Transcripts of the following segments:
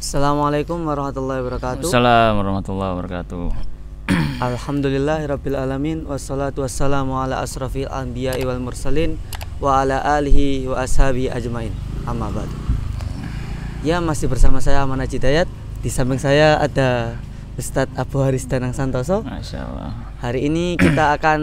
Assalamualaikum warahmatullahi wabarakatuh. Assalamualaikum warahmatullahi wabarakatuh. Alhamdulillahirabbil alamin wassalatu wassalamu ala asrafil anbiya'i wal mursalin wa ala alihi wa ashabi ajmain. Amma ba'du. Ya, masih bersama saya Aman Hidayat. Di samping saya ada Ustadz Abu Haris Danang Santoso. Masya Allah. Hari ini kita akan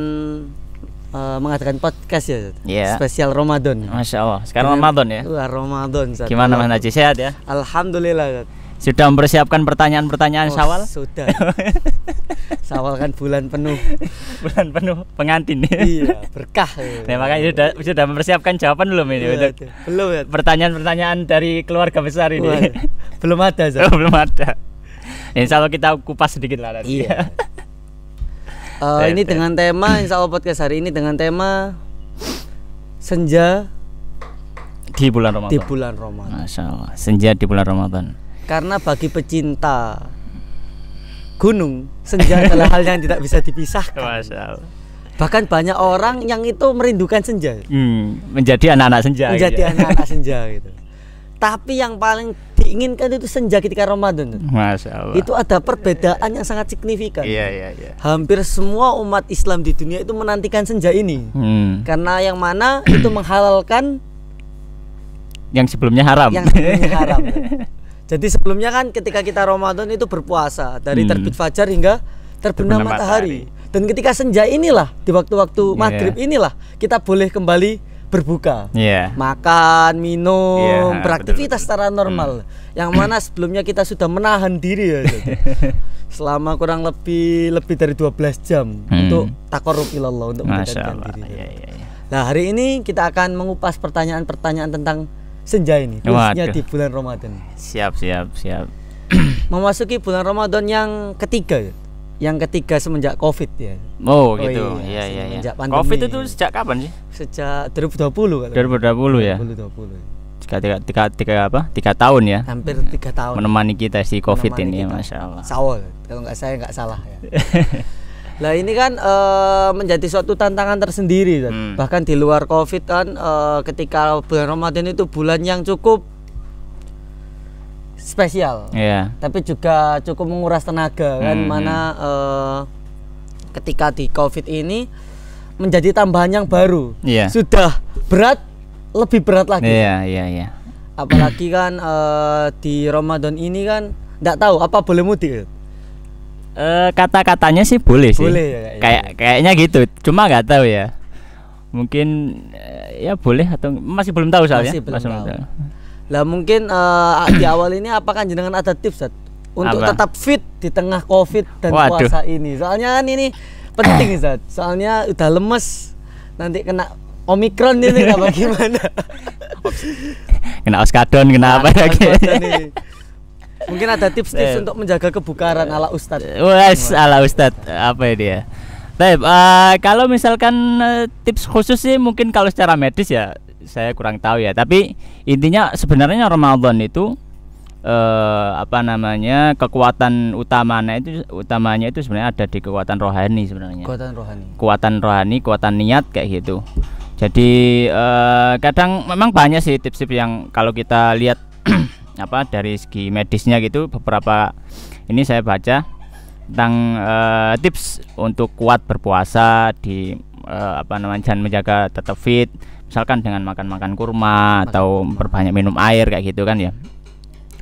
mengadakan podcast ya, yeah. Spesial Ramadan. Masya Allah. Sekarang Ramadan ya. Wah, Ramadan. Ustadz. Gimana Mas Haji, sehat ya? Alhamdulillah. Sudah mempersiapkan pertanyaan-pertanyaan Syawal? Sudah. Syawal kan bulan penuh. Bulan penuh pengantin. Iya, berkah. Nah, makanya sudah mempersiapkan jawaban belum ini? Iya, belum ya. Pertanyaan-pertanyaan dari keluarga besar ini. Wah, belum ada. Oh, belum ada. Insya Allah kita kupas sedikit lah nanti. Iya. Ini dengan tema, insya Allah podcast hari ini dengan tema senja di bulan Ramadan. Di bulan Ramadan. Masya Allah, senja di bulan Ramadan. Karena bagi pecinta gunung, senja adalah hal yang tidak bisa dipisahkan. Masya Allah. Bahkan banyak orang yang itu merindukan senja. Menjadi anak-anak senja. Menjadi anak-anak senja gitu. Tapi yang paling diinginkan itu senja ketika Ramadan. Masya Allah. Itu ada perbedaan yang sangat signifikan. Iya. Hampir semua umat Islam di dunia itu menantikan senja ini. Karena yang mana itu menghalalkan yang sebelumnya haram. Yang sebelumnya haram. Jadi sebelumnya kan ketika kita Ramadan itu berpuasa dari terbit fajar hingga terbenam matahari. Dan ketika senja inilah, di waktu-waktu maghrib inilah kita boleh kembali berbuka, makan, minum, beraktivitas secara normal. Yang mana sebelumnya kita sudah menahan diri ya, selama kurang lebih dari 12 jam untuk taqarrub ilallah, untuk mendekatkan diri. Nah, hari ini kita akan mengupas pertanyaan-pertanyaan tentang senja ini, khususnya di bulan Ramadan. Siap. Memasuki bulan Ramadan yang ketiga ya. Yang ketiga semenjak Covid ya. Oh gitu. Iya. Sejak pandemi. Covid itu sejak kapan sih? Sejak 2020 kan. 2020 ya. 2020. Tiga tahun ya. Hampir 3 tahun. Menemani kita si Covid ini, Masya Allah. Sawal, kalau saya nggak salah ya. Lah ini kan menjadi suatu tantangan tersendiri kan. Bahkan di luar Covid kan ketika bulan Ramadan itu bulan yang cukup spesial, tapi juga cukup menguras tenaga kan, mana ketika di Covid ini menjadi tambahan yang baru, sudah berat, lebih berat lagi. Iya. Apalagi kan di Ramadan ini kan nggak tahu apa boleh mudik. Kata-katanya sih boleh sih. Boleh ya, kayaknya gitu. Cuma nggak tahu ya. Mungkin ya boleh atau masih belum tahu soalnya. Masih belum tahu. Lah mungkin di awal ini apakah jenengan ada tips untuk tetap fit di tengah Covid dan puasa ini? Soalnya kan ini penting Zat. Soalnya udah lemes, nanti kena Omikron ini apa gimana? Kena oskadon, kena apa lagi? Mungkin ada tips-tips untuk menjaga kebugaran ala Ustadz. Ala Ustadz apa ya dia? Baik, kalau misalkan tips khusus sih mungkin kalau secara medis ya saya kurang tahu ya, tapi intinya sebenarnya Ramadan itu kekuatan utamanya itu sebenarnya ada di kekuatan rohani sebenarnya. Kekuatan rohani, kekuatan niat kayak gitu. Jadi kadang memang banyak sih tips-tips yang kalau kita lihat dari segi medisnya gitu, beberapa ini saya baca tentang tips untuk kuat berpuasa dan menjaga tetap fit. Misalkan dengan makan kurma atau perbanyak minum air kayak gitu kan ya.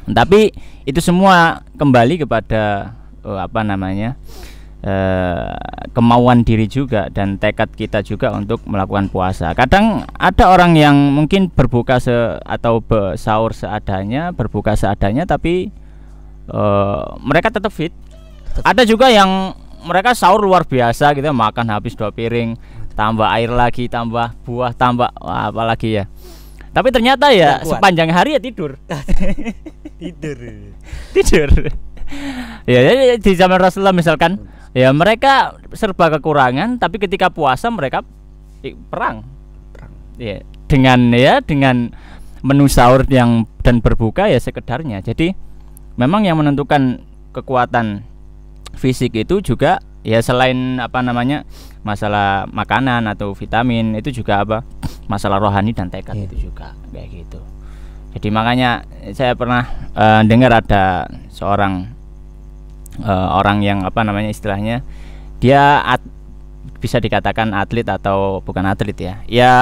Tapi itu semua kembali kepada kemauan diri juga dan tekad kita juga untuk melakukan puasa. Kadang ada orang yang mungkin berbuka atau sahur seadanya, berbuka seadanya, tapi mereka tetap fit. Ada juga yang mereka sahur luar biasa gitu, makan habis 2 piring, tambah air lagi, tambah buah, tambah apalagi ya. Tapi ternyata ya sepanjang hari ya tidur. tidur. Ya di zaman Rasulullah misalkan, ya mereka serba kekurangan, tapi ketika puasa mereka perang. Ya, dengan menu sahur dan berbuka ya sekedarnya. Jadi memang yang menentukan kekuatan fisik itu juga ya selain masalah makanan atau vitamin, itu juga masalah rohani dan tekad itu juga kayak gitu. Jadi makanya saya pernah dengar ada seorang orang yang apa namanya istilahnya dia bisa dikatakan atlet atau bukan atlet ya, ya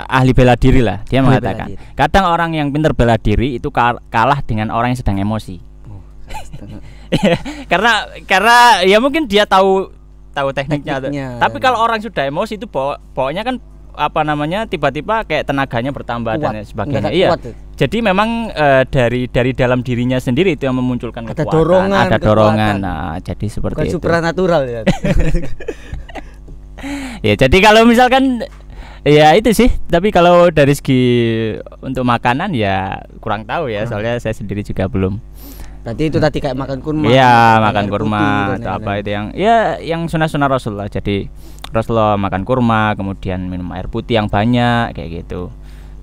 ahli bela diri lah. Dia mengatakan kadang orang yang pintar bela diri itu kalah dengan orang yang sedang emosi. karena ya mungkin dia tahu tekniknya. Tapi kalau orang sudah emosi itu bawanya kan apa namanya tiba-tiba kayak tenaganya bertambah kuat, dan sebagainya. Iya. Jadi memang dari dalam dirinya sendiri itu yang memunculkan kekuatan, ada dorongan. Nah, jadi seperti bukan itu. Supranatural ya. Ya, jadi kalau misalkan ya itu sih, tapi kalau dari segi untuk makanan ya kurang tahu ya, soalnya saya sendiri juga belum. Berarti itu tadi kayak makan kurma. Iya, makan kurma atau apa itu yang sunah-sunah Rasulullah. Jadi Rasulullah makan kurma, kemudian minum air putih yang banyak kayak gitu.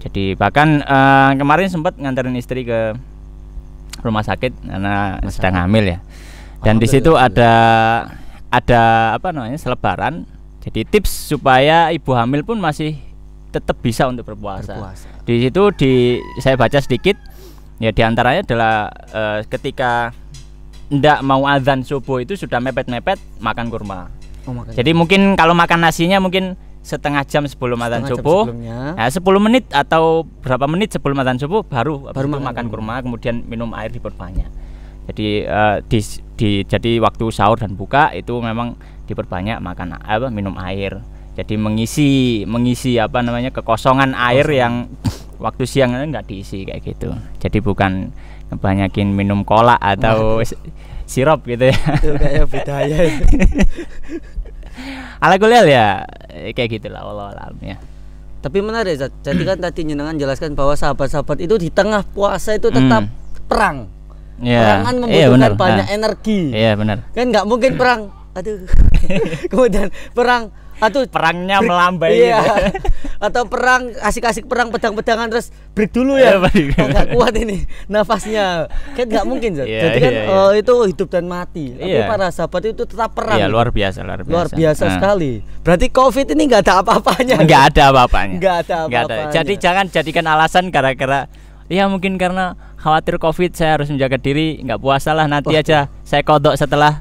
Jadi bahkan kemarin sempat nganterin istri ke rumah sakit karena sedang hamil ya. Dan di situ ada apa namanya selebaran. Jadi tips supaya ibu hamil pun masih tetap bisa untuk berpuasa. Di situ saya baca sedikit. Ya diantaranya adalah ketika ndak mau azan subuh itu sudah mepet-mepet makan kurma. Jadi mungkin kalau makan nasinya mungkin setengah jam sebelum azan subuh, 10 menit atau berapa menit sebelum azan subuh baru makan kurma, kemudian minum air diperbanyak. Jadi jadi waktu sahur dan buka itu memang diperbanyak makan minum air. Jadi mengisi apa namanya kekosongan air yang waktu siang nggak diisi kayak gitu. Jadi bukan ngebanyakin minum cola atau sirup gitu ya. Itu kayak budaya itu. Ala kulihal ya kayak gitulah wallahu alam ya. Tapi menarik Zat. Jadi kan tadi Nyenengan jelaskan bahwa sahabat-sahabat itu di tengah puasa itu tetap perang. Perangan membutuhkan banyak energi. Iya benar. Kan nggak mungkin perang. Aduh. Kemudian perang perangnya melambai iya. Atau perang asik-asik perang pedang-pedangan terus break dulu ya. Nggak kuat ini nafasnya. Kan nggak mungkin jadi kan itu hidup dan mati. Tapi para sahabat itu tetap perang. Iya, luar biasa sekali. Berarti COVID ini nggak ada apa-apanya. Nggak ada apa-apanya. Nggak ada apa-apanya. Jadi jangan jadikan alasan gara-gara ya mungkin karena khawatir COVID saya harus menjaga diri, nggak puasa lah nanti aja saya kodok setelah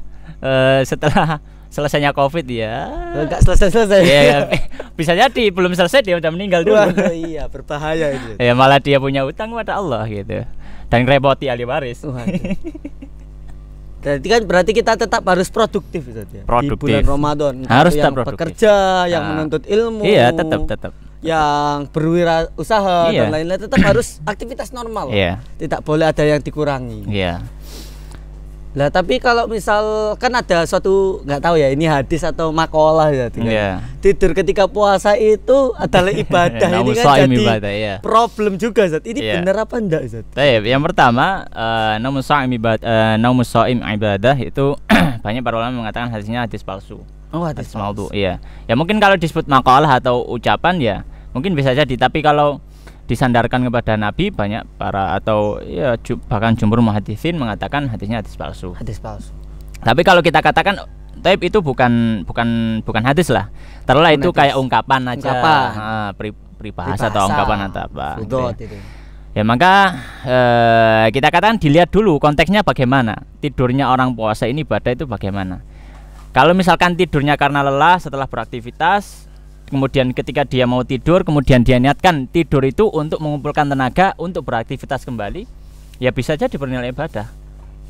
selesainya COVID ya. Enggak selesai. Ya, bisa jadi belum selesai dia udah meninggal dulu. Iya, berbahaya itu. Ya malah dia punya utang pada Allah gitu. Dan repoti ahli waris. Jadi kan berarti kita tetap harus produktif ya. Produktif. Di bulan Ramadan. Harus yang produktif. Bekerja, yang menuntut ilmu. Iya, tetap. Yang berwirausaha dan lain-lain tetap harus aktivitas normal. Iya. Tidak boleh ada yang dikurangi. Iya. Lah tapi kalau misal kan ada suatu nggak tahu ya ini hadis atau makalah ya tidur ketika puasa itu adalah ibadah. Ini kan jadi ibadah, problem juga Zat. Ini benar apa enggak Zat? Yang pertama naumus shaim ibadah itu banyak para ulama mengatakan hadisnya hadis palsu. Hadis palsu. Iya. Ya mungkin kalau disebut makalah atau ucapan ya mungkin bisa jadi, tapi kalau disandarkan kepada Nabi banyak para atau ya bahkan jumhur muhaddisin mengatakan hadisnya hadis palsu. Tapi kalau kita katakan taib itu bukan hadis lah. Taruhlah itu hadis. Kayak ungkapan aja. Peribahasa atau ungkapan atau apa. Ya maka kita katakan dilihat dulu konteksnya bagaimana. Tidurnya orang puasa ini ibadah itu bagaimana. Kalau misalkan tidurnya karena lelah setelah beraktivitas, kemudian ketika dia mau tidur, kemudian dia niatkan tidur itu untuk mengumpulkan tenaga untuk beraktivitas kembali, ya bisa jadi bernilai ibadah.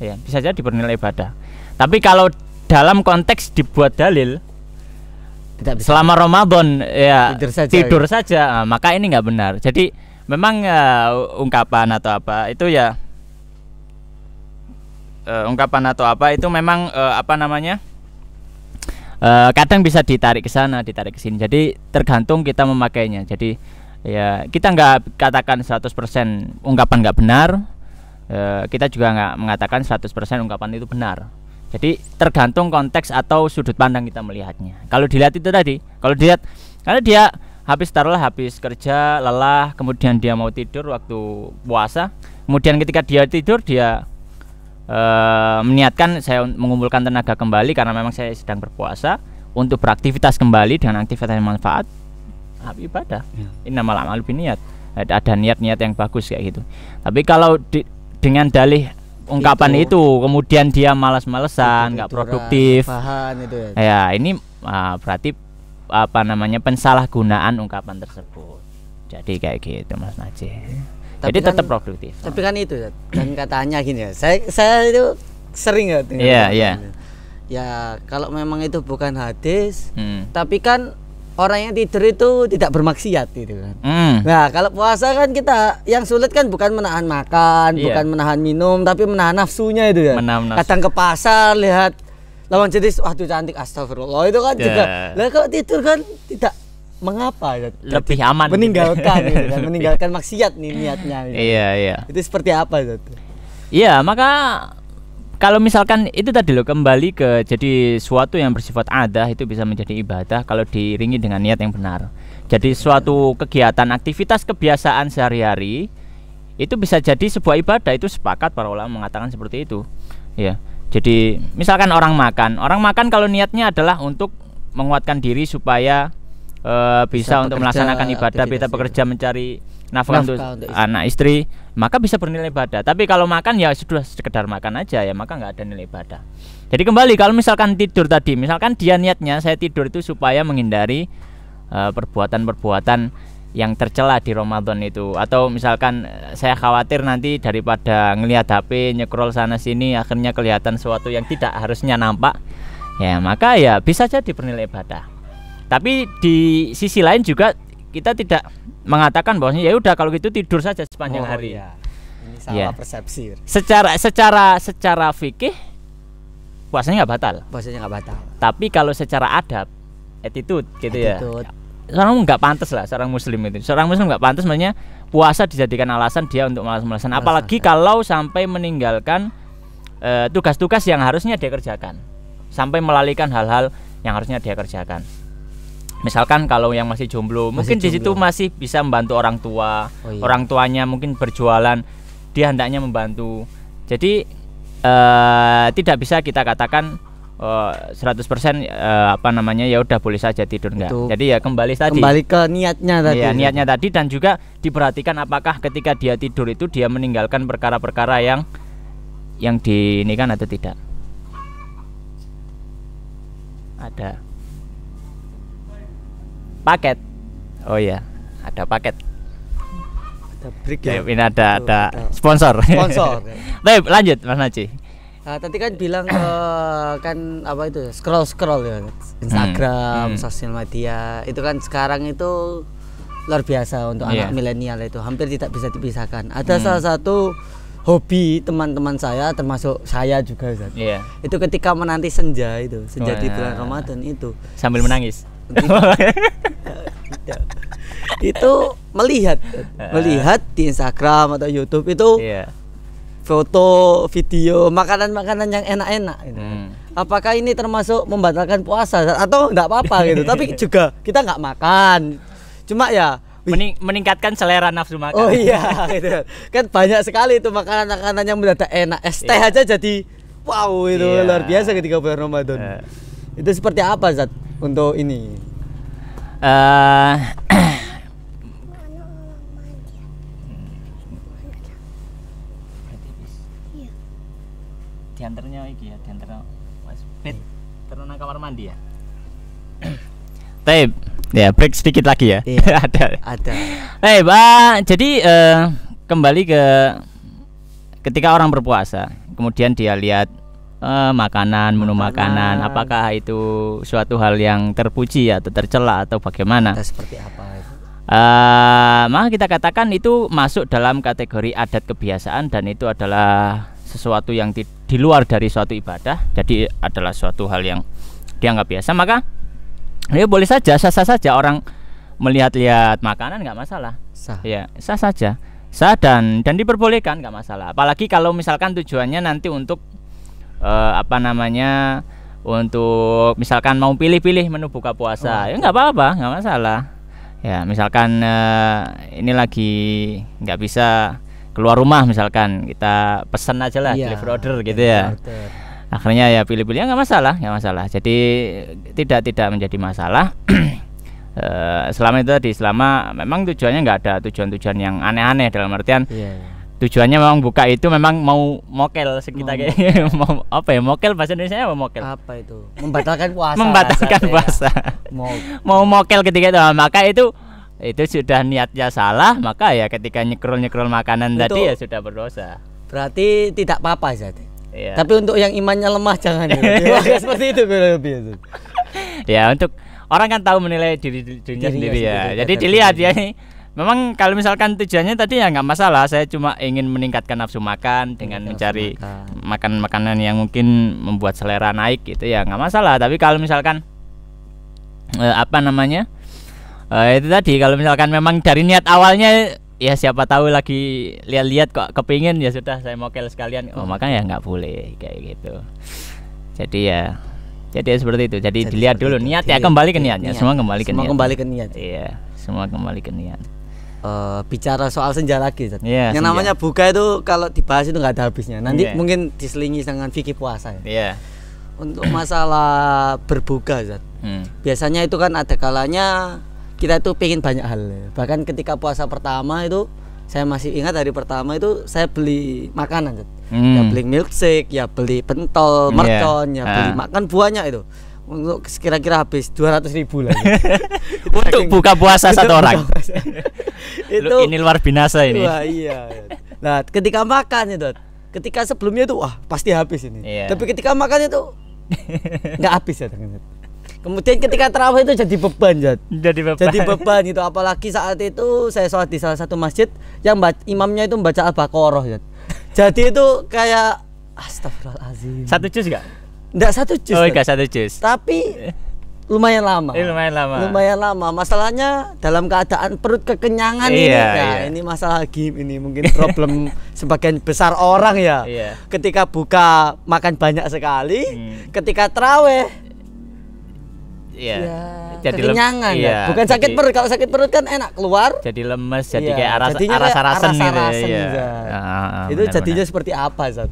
Ya, bisa jadi bernilai ibadah. Tapi kalau dalam konteks dibuat dalil selama Ramadan ya tidur saja, maka ini nggak benar. Jadi memang ungkapan atau apa itu ya memang apa namanya? Kadang bisa ditarik ke sana, ditarik ke sini. Jadi tergantung kita memakainya. Jadi ya kita nggak katakan 100% ungkapan nggak benar. Kita juga nggak mengatakan 100% ungkapan itu benar. Jadi tergantung konteks atau sudut pandang kita melihatnya. Kalau dilihat itu tadi, karena dia habis kerja lelah, kemudian dia mau tidur waktu puasa, kemudian ketika dia tidur dia meniatkan saya mengumpulkan tenaga kembali karena memang saya sedang berpuasa untuk beraktivitas kembali dengan aktivitas yang manfaat, ibadah. Innamal a'malu binniyat. ada niat-niat yang bagus kayak gitu. Tapi kalau dengan dalih ungkapan itu kemudian dia malas-malesan, nggak produktif, itu ya ini berarti apa namanya pensalahgunaan ungkapan tersebut. Jadi kayak gitu Mas Najih. Jadi kan, tetap produktif. Tapi kan itu dan katanya gini ya, saya itu sering ya dengar. Ya kalau memang itu bukan hadis, tapi kan orang yang tidur itu tidak bermaksiat gitu kan. Nah kalau puasa kan kita yang sulit kan bukan menahan makan, bukan menahan minum, tapi menahan nafsunya itu ya. Kadang ke pasar lihat lawan jenis, waduh cantik, astagfirullah, itu kan juga. Lah kalau tidur kan tidak mengapa ya, lebih aman meninggalkan gitu kan, meninggalkan maksiat nih niatnya gitu. Itu seperti apa itu? Iya, maka kalau misalkan itu tadi loh, kembali ke jadi suatu yang bersifat adah itu bisa menjadi ibadah kalau diiringi dengan niat yang benar. Jadi suatu kegiatan, aktivitas, kebiasaan sehari-hari itu bisa jadi sebuah ibadah, itu sepakat para ulama mengatakan seperti itu. Ya. Jadi misalkan orang makan kalau niatnya adalah untuk menguatkan diri supaya bisa untuk melaksanakan ibadah, bisa bekerja mencari nafkah untuk anak istri, maka bisa bernilai ibadah. Tapi kalau makan ya sudah sekedar makan aja ya, maka nggak ada nilai ibadah. Jadi kembali kalau misalkan tidur tadi, misalkan dia niatnya saya tidur itu supaya menghindari perbuatan-perbuatan yang tercela di Ramadan itu, atau misalkan saya khawatir nanti daripada ngelihat HP nyekrol sana sini akhirnya kelihatan sesuatu yang tidak harusnya nampak, ya maka ya bisa jadi bernilai ibadah. Tapi di sisi lain juga kita tidak mengatakan bahwasanya ya udah kalau gitu tidur saja sepanjang hari. Ini salah persepsi. Secara fikih puasanya nggak batal. Tapi kalau secara adab, attitude gitu ya. Seorang nggak pantas lah seorang muslim itu. Seorang muslim nggak pantas sebenarnya puasa dijadikan alasan dia untuk malas-malasan. Apalagi kalau sampai meninggalkan tugas-tugas yang harusnya dia kerjakan, sampai melalaikan hal-hal yang harusnya dia kerjakan. Misalkan kalau yang masih jomblo, mungkin di situ masih bisa membantu orang tua. Orang tuanya mungkin berjualan, dia hendaknya membantu. Jadi tidak bisa kita katakan 100% apa namanya ya udah boleh saja tidur, enggak. Jadi ya kembali ke niatnya tadi. Ya, niatnya tadi, dan juga diperhatikan apakah ketika dia tidur itu dia meninggalkan perkara-perkara yang diinikan atau tidak. Ada paket. Oh ya, ada paket. Ada break ya. Ini ada sponsor. Baik, lanjut Mas Najih. Tadi kan bilang kan apa itu scroll ya Instagram, sosial media. Itu kan sekarang itu luar biasa untuk anak milenial, itu hampir tidak bisa dipisahkan. Ada salah satu hobi teman-teman saya, termasuk saya juga, itu ketika menanti senja di bulan Ramadan itu sambil menangis. Itu melihat di Instagram atau YouTube itu foto, video makanan-makanan yang enak-enak gitu. Apakah ini termasuk membatalkan puasa atau enggak apa-apa gitu? Tapi juga kita nggak makan, cuma ya meningkatkan selera nafsu makan. Oh iya, gitu. Kan banyak sekali itu makanan-makanan yang mendadak enak. Es teh aja jadi wow, itu luar biasa ketika bulan Ramadan. Itu seperti apa Zat untuk ini? Diantaranya iki ya, diantara Mas Pit terus nang kamar mandi ya. Taib, ya break sedikit lagi ya. Ada. Jadi kembali ke ketika orang berpuasa, kemudian dia lihat makanan, menu makanan, apakah itu suatu hal yang terpuji atau tercela atau bagaimana? Seperti apa itu? Maka kita katakan itu masuk dalam kategori adat kebiasaan, dan itu adalah sesuatu yang di luar dari suatu ibadah. Jadi adalah suatu hal yang dianggap biasa. Maka ya boleh saja, sah saja orang melihat-lihat makanan, nggak masalah. Ya sah saja, sah dan diperbolehkan, nggak masalah. Apalagi kalau misalkan tujuannya nanti untuk untuk misalkan mau pilih-pilih menu buka puasa, ya nggak apa-apa, nggak masalah. Ya misalkan ini lagi nggak bisa keluar rumah, misalkan kita pesan aja lah, delivery order gitu ya. Akhirnya ya pilih-pilih, nggak masalah. Jadi tidak menjadi masalah. selama itu tadi, selama memang tujuannya nggak ada tujuan-tujuan yang aneh-aneh, dalam artian tujuannya memang buka itu memang mau mokel sekitar kayak mau apa ya, mokel bahasa Indonesia apa mokel? Apa itu? Membatalkan puasa. Membatalkan puasa. Mau mokel ketika itu, maka itu sudah niatnya salah, maka ya ketika nyekrol makanan itu, tadi ya sudah berdosa. Berarti tidak apa-apa Zat. Iya. Tapi untuk yang imannya lemah jangan ya. Seperti itu lebih. Ya, untuk orang kan tahu menilai dirinya sendiri ya. Jadi dilihat ya ini. Memang kalau misalkan tujuannya tadi ya nggak masalah, saya cuma ingin meningkatkan nafsu makan dengan mencari makanan yang mungkin membuat selera naik gitu ya, nggak masalah. Tapi kalau misalkan itu tadi, kalau misalkan memang dari niat awalnya ya siapa tahu lagi lihat-lihat kok kepingin, ya sudah saya mokel sekalian, maka ya nggak boleh kayak gitu. Jadi seperti itu. Jadi dilihat dulu niat ya, kembali ke niatnya. Semua kembali ke niat. Iya, semua kembali ke niat. Bicara soal senja lagi, yang namanya buka itu kalau dibahas itu nggak ada habisnya. Nanti mungkin diselingi dengan fikih puasa ya. Untuk masalah berbuka, Zat. Biasanya itu kan ada kalanya kita itu pengen banyak hal. Bahkan ketika puasa pertama itu saya masih ingat, hari pertama itu saya beli makanan, Zat. Ya beli milkshake, ya beli pentol, mercon, ya beli makan buahnya itu. Untuk kira-kira habis 200.000 lah. Untuk buka puasa satu orang. Itu ini luar binasa ini. Wah, iya. Nah, ketika makan itu, ketika sebelumnya itu wah pasti habis ini. Tapi ketika makan itu nggak habis ya. Kemudian ketika tarawih itu jadi beban, Jad. Jadi beban itu, apalagi saat itu saya sholat di salah satu masjid yang imamnya itu membaca Al-Baqarah, Jad. Jadi itu kayak astagfirullahaladzim. 1 juz enggak? Enggak 1 juz. Oh, enggak 1 juz. Tapi lumayan lama. Lumayan lama. Masalahnya dalam keadaan perut kekenyangan ini. Ini masalah ini mungkin problem sebagian besar orang ya. Ketika buka makan banyak sekali, ketika tarawih jadi kekenyangan ya. Bukan sakit perut. Kalau sakit perut kan enak keluar. Jadi lemes, jadi kayak rasa-rasen gitu ya. Itu jadinya seperti apa, Zat?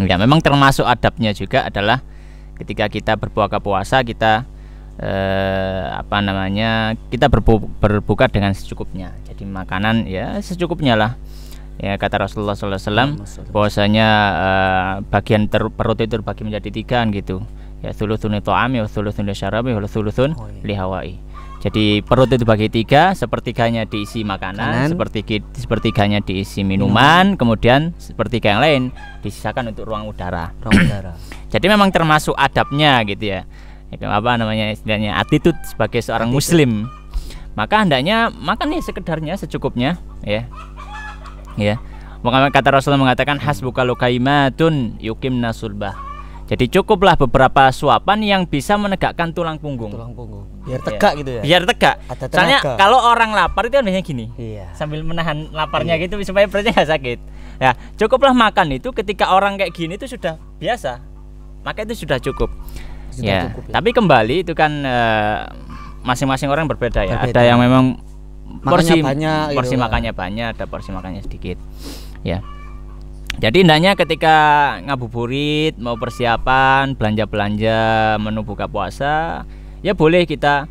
Ya, memang termasuk adabnya juga adalah ketika kita berbuka puasa kita kita berbuka dengan secukupnya. Jadi makanan ya secukupnya lah. Ya, kata Rasulullah SAW bahwasanya bagian perut itu terbagi menjadi 3 gitu. Ya, thuluthun li ta'ami wa thuluthun li syarabi wa thuluthun li hawai. Jadi perut itu bagi 3, sepertiganya diisi makanan, sepertiganya diisi minuman, kemudian sepertiga yang lain disisakan untuk ruang udara. Jadi memang termasuk adabnya gitu ya. Itu istilahnya attitude sebagai seorang muslim. Maka hendaknya makan nih sekedarnya, secukupnya ya. Ya. Kata Rasulullah mengatakan hasbuka lukaimatun yuqimna sulbah. Jadi cukuplah beberapa suapan yang bisa menegakkan tulang punggung. Biar tegak gitu ya. Biar tegak. Soalnya kalau orang lapar itu biasanya gini. Sambil menahan laparnya gitu supaya perutnya nggak sakit. Ya, cukuplah makan itu ketika orang kayak gini itu sudah biasa. Maka itu sudah cukup. Ya. Tapi kembali itu kan masing-masing orang berbeda ya. Ada yang memang porsi makannya banyak, ada porsi makannya sedikit. Ya. Jadi hendaknya ketika ngabuburit, mau persiapan, belanja-belanja menu buka puasa, ya boleh kita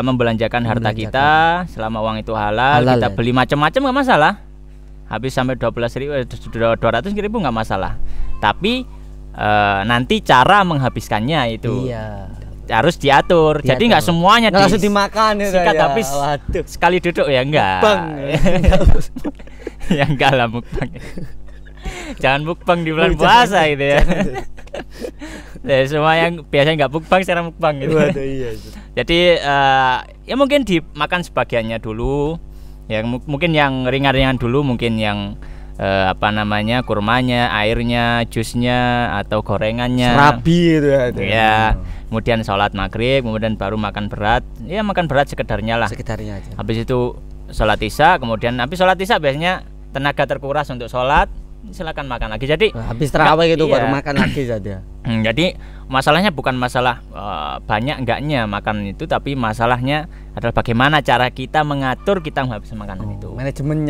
membelanjakan harta kita selama uang itu halal kita beli macam-macam nggak masalah. Habis sampai 200.000 nggak masalah. Tapi nanti cara menghabiskannya itu harus diatur. Jadi nggak semuanya langsung dimakan sikat habis sekali duduk ya enggak. Ya enggak lah mukbang. Jangan mukbang di bulan puasa gitu ya. Semua yang biasanya nggak mukbang sekarang mukbang gitu. Jadi ya mungkin dimakan sebagiannya dulu. Ya mungkin yang ringan-ringan dulu, mungkin yang kurmanya, airnya, jusnya atau gorengannya. Serabi itu ya. Ya. Kemudian sholat maghrib, kemudian baru makan berat. Ya makan berat sekedarnya lah. Sekedarnya aja. Habis itu sholat isya, kemudian habis sholat isya biasanya tenaga terkuras untuk sholat, silakan makan lagi. Jadi habis tarawih itu baru makan lagi saja. Jadi masalahnya bukan masalah banyak enggaknya makan itu, tapi masalahnya adalah bagaimana cara kita mengatur kita menghabiskan makanan itu.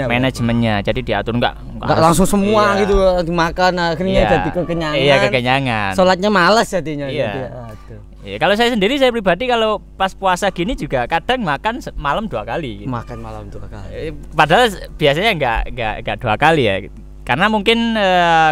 Manajemennya. Jadi diatur enggak langsung semua gitu dimakan, akhirnya jadi kekenyangan. Iya, kekenyangan. Sholatnya malas jadinya. Ya, kalau saya sendiri, saya pribadi kalau pas puasa gini juga kadang makan malam 2 kali. Gitu. Makan malam 2 kali. Padahal biasanya enggak 2 kali ya. Karena mungkin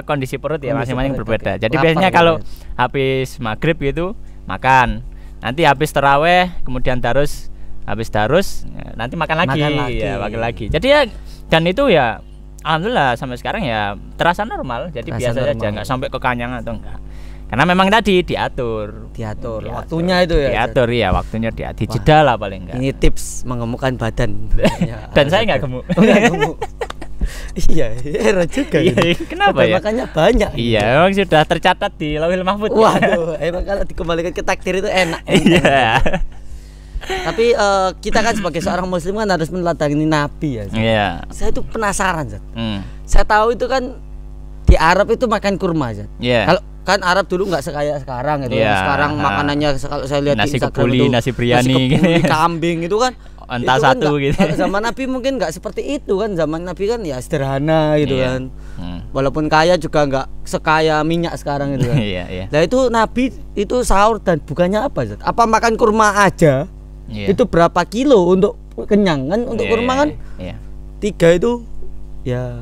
kondisi perut ya masing-masing berbeda. Jadi lapar, biasanya kalau habis maghrib gitu makan. Nanti habis taraweh, kemudian habis darus nanti makan lagi. Ya, makan lagi. Jadi ya, dan itu ya alhamdulillah sampai sekarang ya terasa normal. Jadi biasa aja, enggak sampai kekanyangan atau enggak. Karena memang tadi diatur waktunya itu ya. Diatur ya, waktunya dijeda lah paling enggak. Ini tips mengemukkan badan. Dan saya enggak gemuk. Iya, heran juga. Iya, kenapa ya? Makanya banyak. Iya, memang sudah tercatat di Lauhil Mahfuz. Waduh, emang kalau dikembalikan ke takdir itu enak. Iya. Tapi kita kan sebagai seorang muslim kan harus meneladani Nabi ya. Iya. Saya itu penasaran, Zat. Saya tahu itu kan di Arab itu makan kurma, Zat. Iya. Kalau kan Arab dulu nggak sekaya sekarang gitu. Sekarang makanannya kalau saya lihat nasi di Instagram kebuli, itu nasi biryani, kambing itu kan entah itu satu kan gitu. Zaman Nabi mungkin nggak seperti itu kan. Zaman Nabi kan ya sederhana gitu kan. Walaupun kaya juga nggak sekaya minyak sekarang gitu kan. Nah itu Nabi itu sahur dan bukannya apa, Zat? Apa makan kurma aja? Itu berapa kilo untuk kenyang kan? Untuk kurma kan 3 itu ya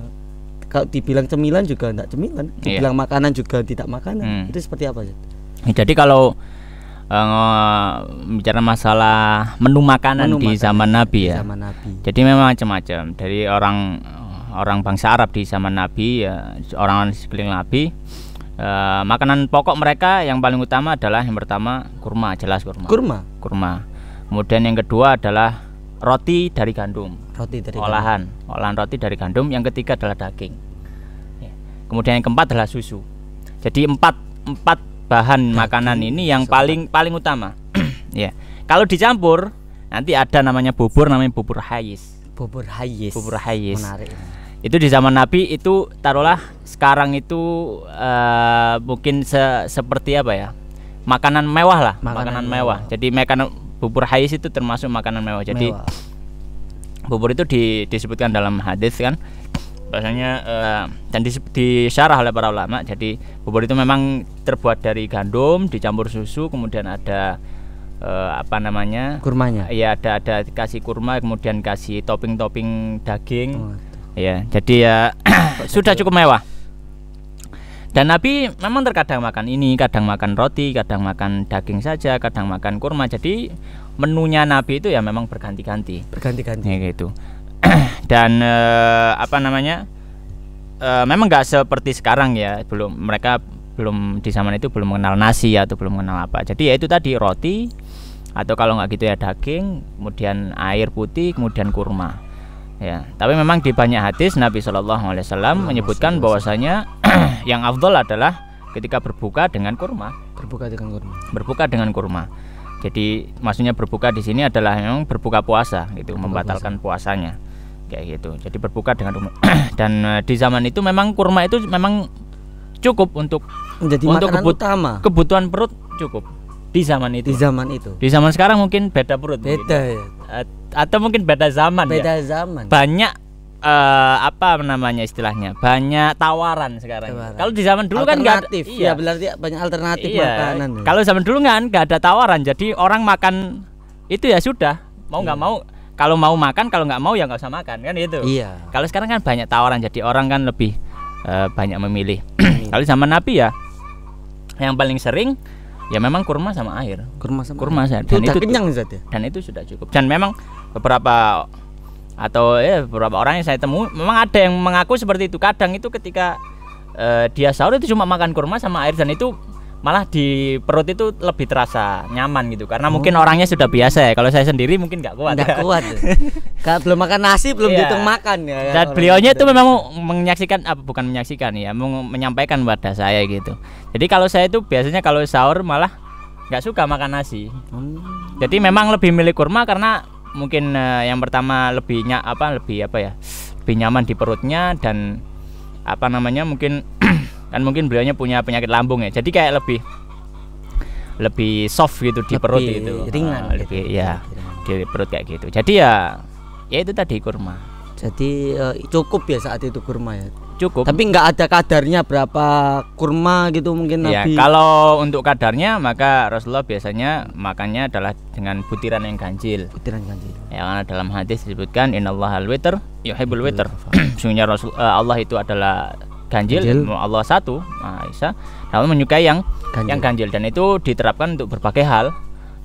kalau dibilang cemilan juga enggak cemilan, dibilang makanan juga tidak makanan. Itu seperti apa, Zat? Jadi kalau bicara masalah menu makanan di zaman Nabi ya. Jadi memang macam-macam. Dari orang bangsa Arab di zaman Nabi ya, orang sekeliling Nabi, makanan pokok mereka yang paling utama adalah yang pertama kurma, jelas kurma. Kemudian yang kedua adalah roti dari gandum. Olahan roti dari gandum. Yang ketiga adalah daging. Kemudian yang keempat adalah susu. Jadi empat bahan makanan ini yang paling utama. Ya. Kalau dicampur nanti ada namanya bubur hayis. Menarik. Itu di zaman Nabi itu taruhlah sekarang itu mungkin seperti apa ya? Makanan mewah lah, makanan mewah. Jadi bubur hayis itu termasuk makanan mewah. Jadi bubur itu disebutkan dalam hadis kan. Bahasanya dan disyarah oleh para ulama. Jadi bubur itu memang terbuat dari gandum dicampur susu, kemudian ada kurmanya. Iya, ada kasih kurma, kemudian kasih topping daging. Ya, jadi ya sudah cukup mewah. Dan Nabi memang terkadang makan ini, kadang makan roti, kadang makan daging saja, kadang makan kurma. Jadi menunya Nabi itu ya memang berganti-ganti. Ya, gitu. Dan memang nggak seperti sekarang ya, mereka belum di zaman itu belum mengenal nasi atau belum mengenal apa. Jadi ya itu tadi roti, atau kalau nggak gitu ya daging, kemudian air putih, kemudian kurma. Ya, tapi memang di banyak hadis Nabi SAW menyebutkan bahwasanya yang afdol adalah ketika berbuka dengan kurma. Jadi maksudnya berbuka di sini adalah memang berbuka puasa gitu, membatalkan puasanya. Kayak gitu. Jadi berbuka dengan kurma. Dan di zaman itu memang kurma itu memang cukup untuk utama. Kebutuhan perut cukup di zaman itu. Di zaman sekarang mungkin beda perut. Ya. Atau mungkin beda zaman. Banyak istilahnya? Banyak tawaran sekarang. Kalau di zaman dulu kan enggak ada. Iya, berarti banyak alternatif makanan. Kalau zaman dulu kan enggak ada tawaran. Jadi orang makan itu ya sudah, mau enggak mau. Kalau mau makan, kalau nggak mau ya nggak usah makan kan itu. Iya. Kalau sekarang kan banyak tawaran, jadi orang kan lebih banyak memilih. Kalau zaman Nabi ya, yang paling sering ya memang kurma sama air. Kurma saja. Dan itu kenyang, Zat, ya? Dan itu sudah cukup. Dan memang beberapa orang yang saya temui memang ada yang mengaku seperti itu. Kadang itu ketika dia sahur itu cuma makan kurma sama air, dan itu malah di perut itu lebih terasa nyaman gitu, karena mungkin orangnya sudah biasa ya. Kalau saya sendiri mungkin nggak kuat. Kalau belum makan nasi belum dihitung makan ya. Dan beliaunya itu memang menyampaikan pada saya gitu. Jadi kalau saya itu biasanya kalau sahur malah nggak suka makan nasi. Jadi memang lebih milih kurma karena mungkin yang pertama lebih nyaman di perutnya, dan mungkin kan mungkin beliaunya punya penyakit lambung ya, jadi kayak lebih soft gitu di perut itu, ringan lebih ya di perut kayak gitu. Jadi ya itu tadi kurma. Jadi cukup ya saat itu kurma ya. cukup. Tapi nggak ada kadarnya berapa kurma gitu mungkin ya, Nabi. Kalau untuk kadarnya maka Rasulullah biasanya makannya adalah dengan butiran yang ganjil. Butiran ganjil. Ya, karena dalam hadis disebutkan innallahal witr yuhibbul witr. Sesungguhnya Allah itu adalah ganjil. Allah satu, Maha Esa, namun menyukai yang ganjil dan itu diterapkan untuk berbagai hal.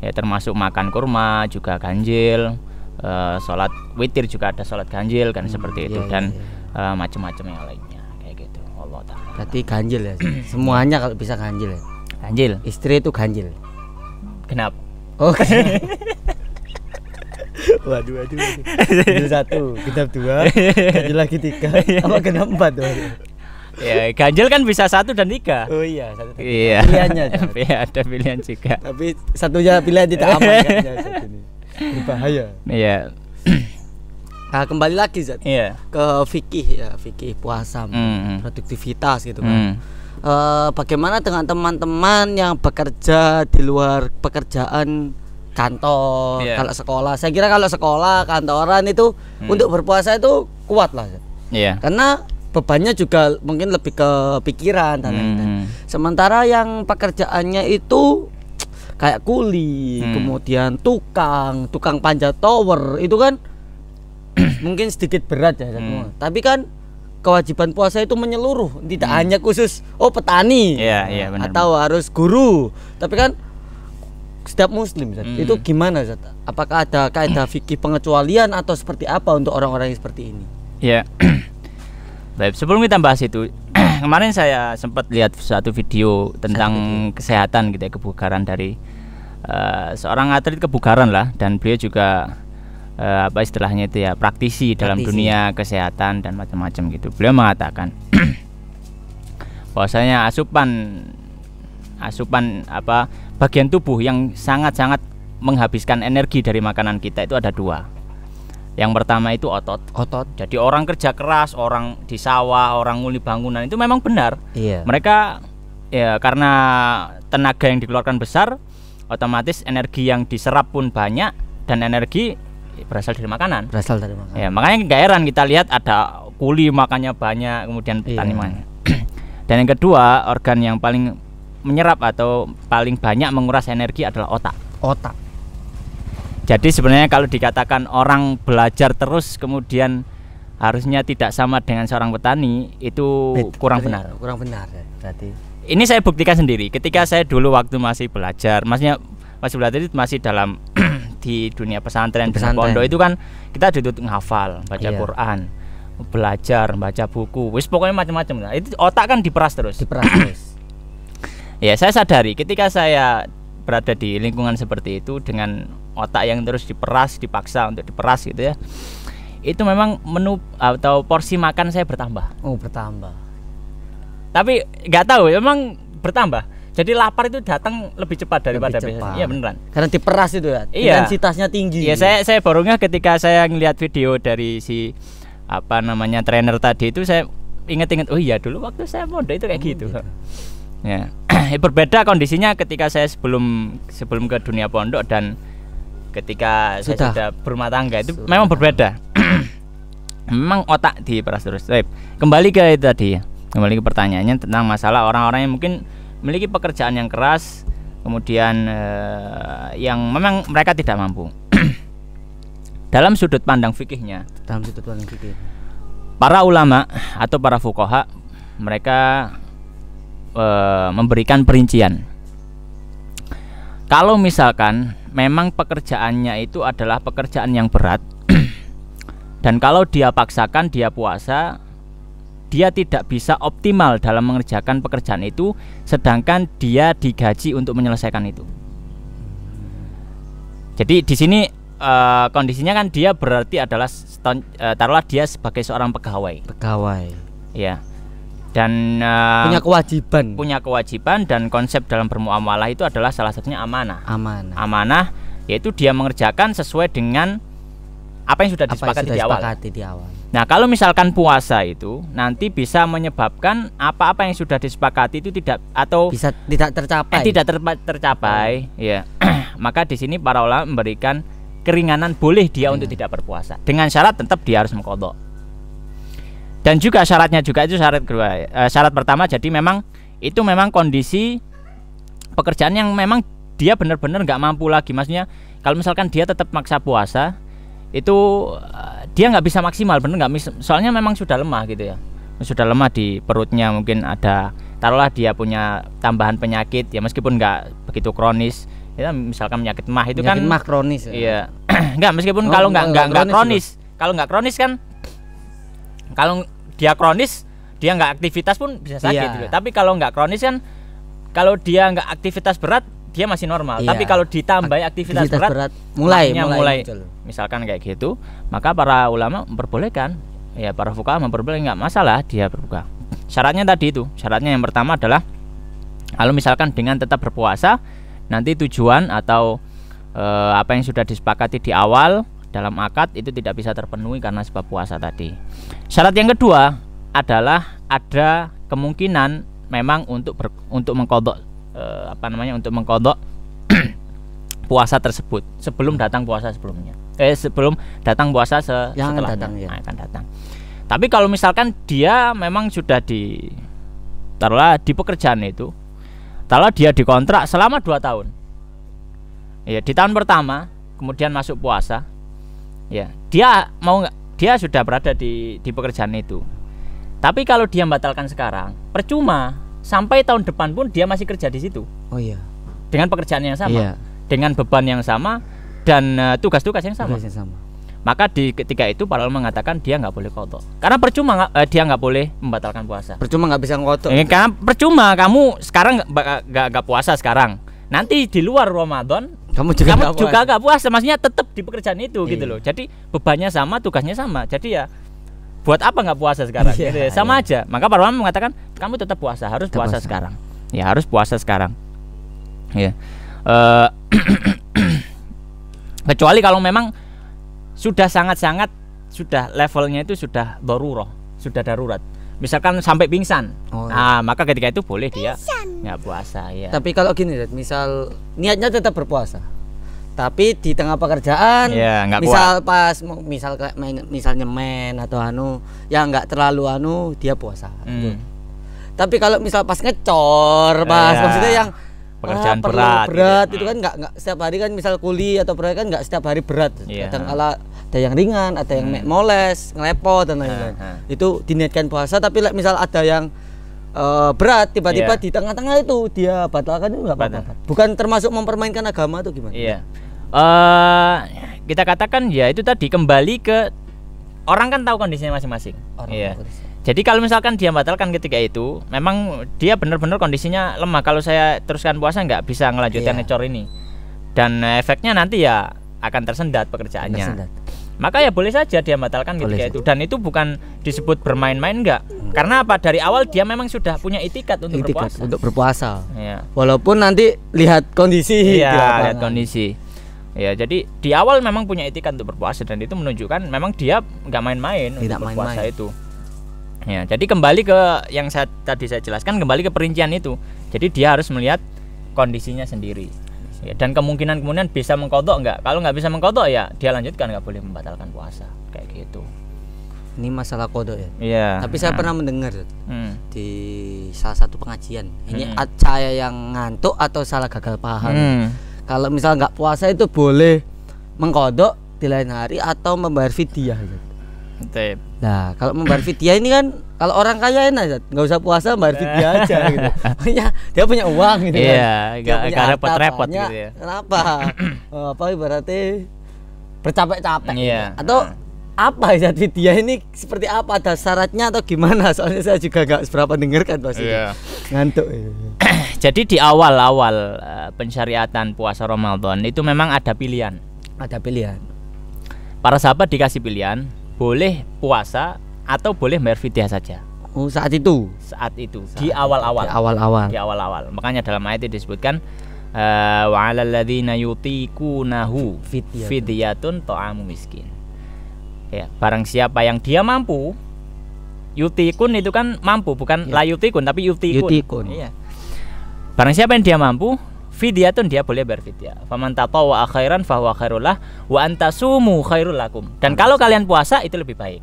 Ya, termasuk makan kurma juga ganjil. Sholat witir juga ada sholat ganjil kan seperti itu dan macam-macam yang lainnya kayak gitu. Allah Ta'ala. Berarti ganjil ya. Semuanya kalau bisa ganjil ya. Ganjil. Istri itu ganjil. Kenapa? Oh. Waduh. Ganjil 1, genap 2, ganjil lagi 3. Apa genap 4 tuh? Ya, ganjil kan bisa 1 dan 3. Oh iya, 1 dan 3. Iya. Pilihannya. Ya, ada pilihan juga. Tapi satunya pilihan tidak aman kayaknya satu ini. Berbahaya. Iya. Nah, kembali lagi Zat. Iya. Ke fikih ya, fikih puasa, produktivitas gitu kan. Bagaimana dengan teman-teman yang bekerja di luar pekerjaan kantor, kalau sekolah? Saya kira kalau sekolah, kantoran itu untuk berpuasa itu kuat lah. Iya. Karena bebannya juga mungkin lebih ke pikiran dan lain-lain. Sementara yang pekerjaannya itu kayak kuli, kemudian tukang panjat tower itu kan mungkin sedikit berat ya. Tapi kan kewajiban puasa itu menyeluruh, tidak hanya khusus petani, benar, atau harus guru, tapi kan setiap muslim. Itu gimana Zat? Apakah ada kaidah fikih pengecualian atau seperti apa untuk orang-orang yang seperti ini? Ya. Baik, sebelum kita bahas itu, kemarin saya sempat lihat satu video tentang kesehatan gitu ya, kebugaran dari seorang atlet kebugaran lah, dan beliau juga apa istilahnya itu ya, praktisi dalam dunia kesehatan dan macam-macam gitu. Beliau mengatakan bahwasanya asupan apa bagian tubuh yang sangat-sangat menghabiskan energi dari makanan kita itu ada 2. Yang pertama itu otot. Jadi orang kerja keras, orang di sawah, orang nguli bangunan itu memang benar. Iya. Mereka ya karena tenaga yang dikeluarkan besar, otomatis energi yang diserap pun banyak dan energi berasal dari makanan. Ya, makanya gak heran kita lihat ada kuli makannya banyak, kemudian petani makannya. Dan yang kedua, organ yang paling menyerap atau paling banyak menguras energi adalah otak. Jadi sebenarnya kalau dikatakan orang belajar terus kemudian harusnya tidak sama dengan seorang petani, itu kurang benar. Kurang benar ya, berarti. Ini saya buktikan sendiri. Ketika saya dulu waktu masih belajar, maksudnya masih belajar itu masih dalam di dunia pesantren, pondok itu kan kita dituntut menghafal, baca Quran, belajar, baca buku, wis pokoknya macam-macam. Itu otak kan diperas terus. Ya, saya sadari ketika saya berada di lingkungan seperti itu dengan otak yang terus diperas, dipaksa untuk diperas gitu ya, itu memang menu atau porsi makan saya bertambah. Bertambah. Tapi nggak tahu, memang bertambah. Jadi lapar itu datang lebih cepat daripada biasanya. Iya beneran. Karena diperas itu ya. Intensitasnya tinggi. Iya, saya barunya ketika saya ngelihat video dari si apa namanya trainer tadi itu, saya ingat-ingat, oh iya dulu waktu saya muda itu kayak gitu. Ya. Berbeda kondisinya ketika saya sebelum ke dunia pondok dan ketika saya sudah berumah tangga itu memang berbeda. Memang otak diperas terus. Kembali ke itu tadi ya. Kembali ke pertanyaannya tentang masalah orang-orang yang mungkin memiliki pekerjaan yang keras, kemudian yang memang mereka tidak mampu. Dalam sudut pandang fikihnya, para ulama atau para fuqaha mereka memberikan perincian. Kalau misalkan memang pekerjaannya itu adalah pekerjaan yang berat dan kalau dia paksakan dia puasa, dia tidak bisa optimal dalam mengerjakan pekerjaan itu, sedangkan dia digaji untuk menyelesaikan itu. Jadi di sini kondisinya kan dia berarti adalah taruhlah dia sebagai seorang pegawai. Ya. Dan punya kewajiban dan konsep dalam bermuamalah itu adalah salah satunya amanah, yaitu dia mengerjakan sesuai dengan apa yang sudah disepakati di awal. Nah, kalau misalkan puasa itu nanti bisa menyebabkan apa-apa yang sudah disepakati itu tidak tercapai, ya. Maka di sini para ulama memberikan keringanan, boleh dia untuk tidak berpuasa dengan syarat tetap dia harus mengqadha. Dan juga syaratnya juga itu syarat kedua. Syarat pertama jadi memang kondisi pekerjaan yang memang dia benar-benar nggak mampu lagi. Maksudnya kalau misalkan dia tetap maksa puasa itu dia nggak bisa maksimal, bener nggak? Soalnya memang sudah lemah gitu ya, sudah lemah di perutnya, mungkin ada, taruhlah dia punya tambahan penyakit ya, meskipun nggak begitu kronis ya, misalkan penyakit mah itu penyakit kan mah kronis ya? Iya. Nggak, meskipun kalau nggak kronis, kalau nggak kronis kan, kalau dia kronis dia nggak aktivitas pun bisa sakit gitu. Tapi kalau nggak kronis kan, kalau dia nggak aktivitas berat dia masih normal. Tapi kalau ditambah aktivitas berat mulai misalkan kayak gitu, maka para ulama memperbolehkan, ya para fuqaha memperbolehkan, nggak masalah dia berbuka. Syaratnya tadi itu, syaratnya yang pertama adalah kalau misalkan dengan tetap berpuasa, nanti tujuan atau apa yang sudah disepakati di awal dalam akad itu tidak bisa terpenuhi karena sebab puasa tadi. Syarat yang kedua adalah ada kemungkinan memang untuk mengqadha untuk mengqadha puasa tersebut sebelum datang puasa sebelumnya. Sebelum datang puasa setelahnya akan datang. Tapi kalau misalkan dia memang sudah taruhlah di pekerjaan itu, taruhlah dia dikontrak selama 2 tahun. Ya, di tahun pertama kemudian masuk puasa. Ya, dia sudah berada di pekerjaan itu. Tapi kalau dia membatalkan sekarang, percuma. Sampai tahun depan pun dia masih kerja di situ. Oh iya. Dengan pekerjaan yang sama, dengan beban yang sama, dan tugas-tugas yang sama. Maka ketika itu para ulama mengatakan dia nggak boleh qadha. Karena percuma dia nggak boleh membatalkan puasa. Percuma nggak bisa qadha. Karena percuma kamu sekarang nggak puasa sekarang. Nanti di luar Ramadan kamu juga nggak puasa. Maksudnya tetap di pekerjaan itu gitu loh. Jadi bebannya sama, tugasnya sama. Jadi ya buat apa nggak puasa sekarang? Gitu ya. Sama aja. Maka para ulama mengatakan kamu tetap puasa, harus puasa sekarang. Ya harus puasa sekarang. Ya. Kecuali kalau memang sudah sangat-sangat, sudah levelnya itu sudah darurat, sudah darurat. Misalkan sampai pingsan. Maka ketika itu boleh dia nggak puasa. Ya. Tapi kalau gini, misal niatnya tetap berpuasa, tapi di tengah pekerjaan, misal kuat. Pas misal nyemen atau yang nggak terlalu dia puasa. Tapi kalau misal pas ngecor, maksudnya yang pekerjaan berat itu kan nggak setiap hari kan, misal kuli atau proyek kan nggak setiap hari berat. Kadang ada yang ringan, ada yang moles, ngelepot dan lain-lain. Itu diniatkan puasa, tapi misal ada yang berat tiba-tiba di tengah-tengah itu dia batalkan, itu nggak apa-apa. Bukan termasuk mempermainkan agama atau gimana? Iya. Kita katakan ya itu tadi, kembali ke orang kan tahu kondisinya masing-masing. Iya. Jadi kalau misalkan dia batalkan ketika itu, memang dia benar-benar kondisinya lemah. Kalau saya teruskan puasa nggak bisa ngelanjutkan ngecor ini, dan efeknya nanti ya akan tersendat pekerjaannya. Maka ya boleh saja dia batalkan ketika itu, dan itu bukan disebut bermain-main, enggak. Karena apa? Dari awal dia memang sudah punya itikat untuk berpuasa. Ya. Walaupun nanti lihat kondisi. Iya, lihat kondisi. Ya, jadi di awal memang punya itikat untuk berpuasa, dan itu menunjukkan memang dia nggak main-main untuk berpuasa itu. Ya, jadi kembali ke yang tadi saya jelaskan, kembali ke perincian itu. Jadi dia harus melihat kondisinya sendiri. Ya, dan kemungkinan bisa mengqadha enggak. Kalau nggak bisa mengqadha ya dia lanjutkan, nggak boleh membatalkan puasa kayak gitu. Ini masalah qadha ya. Iya. Tapi saya pernah mendengar di salah satu pengajian. Ini saya yang ngantuk atau salah gagal paham. Kalau misal nggak puasa itu boleh mengqadha di lain hari atau membayar fidyah. Nah, kalau membayar fidyah ini kan kalau orang kaya enak, nggak usah puasa, bayar fidyah aja gitu. Dia punya uang gitu kan. Nggak repot-repot gitu ya. Kenapa? Apa ibaratnya bercapek-capek. Atau apa zat fidyah ini seperti apa? Ada syaratnya atau gimana? Soalnya saya juga nggak seberapa dengarkan maksudnya. Ngantuk. Jadi di awal-awal pensyariatan puasa Ramadan itu memang ada pilihan. Ada pilihan. Para sahabat dikasih pilihan, boleh puasa atau boleh bayar fidyah saja. Saat itu di awal-awal. Di awal-awal. Makanya dalam ayat itu disebutkan wa 'alal ladzina yutiqunahu fidyatun ta'amu miskin. Ya, barang siapa yang dia mampu, yutikun itu kan mampu, bukan la yutikun tapi yutikun. Iya. Barang siapa yang dia mampu, fidyatun dia boleh bayar fidyah. Faman tatawwa khairan fahuwa khairul lah wa antasumu khairul lakum. Dan kalau kalian puasa itu lebih baik.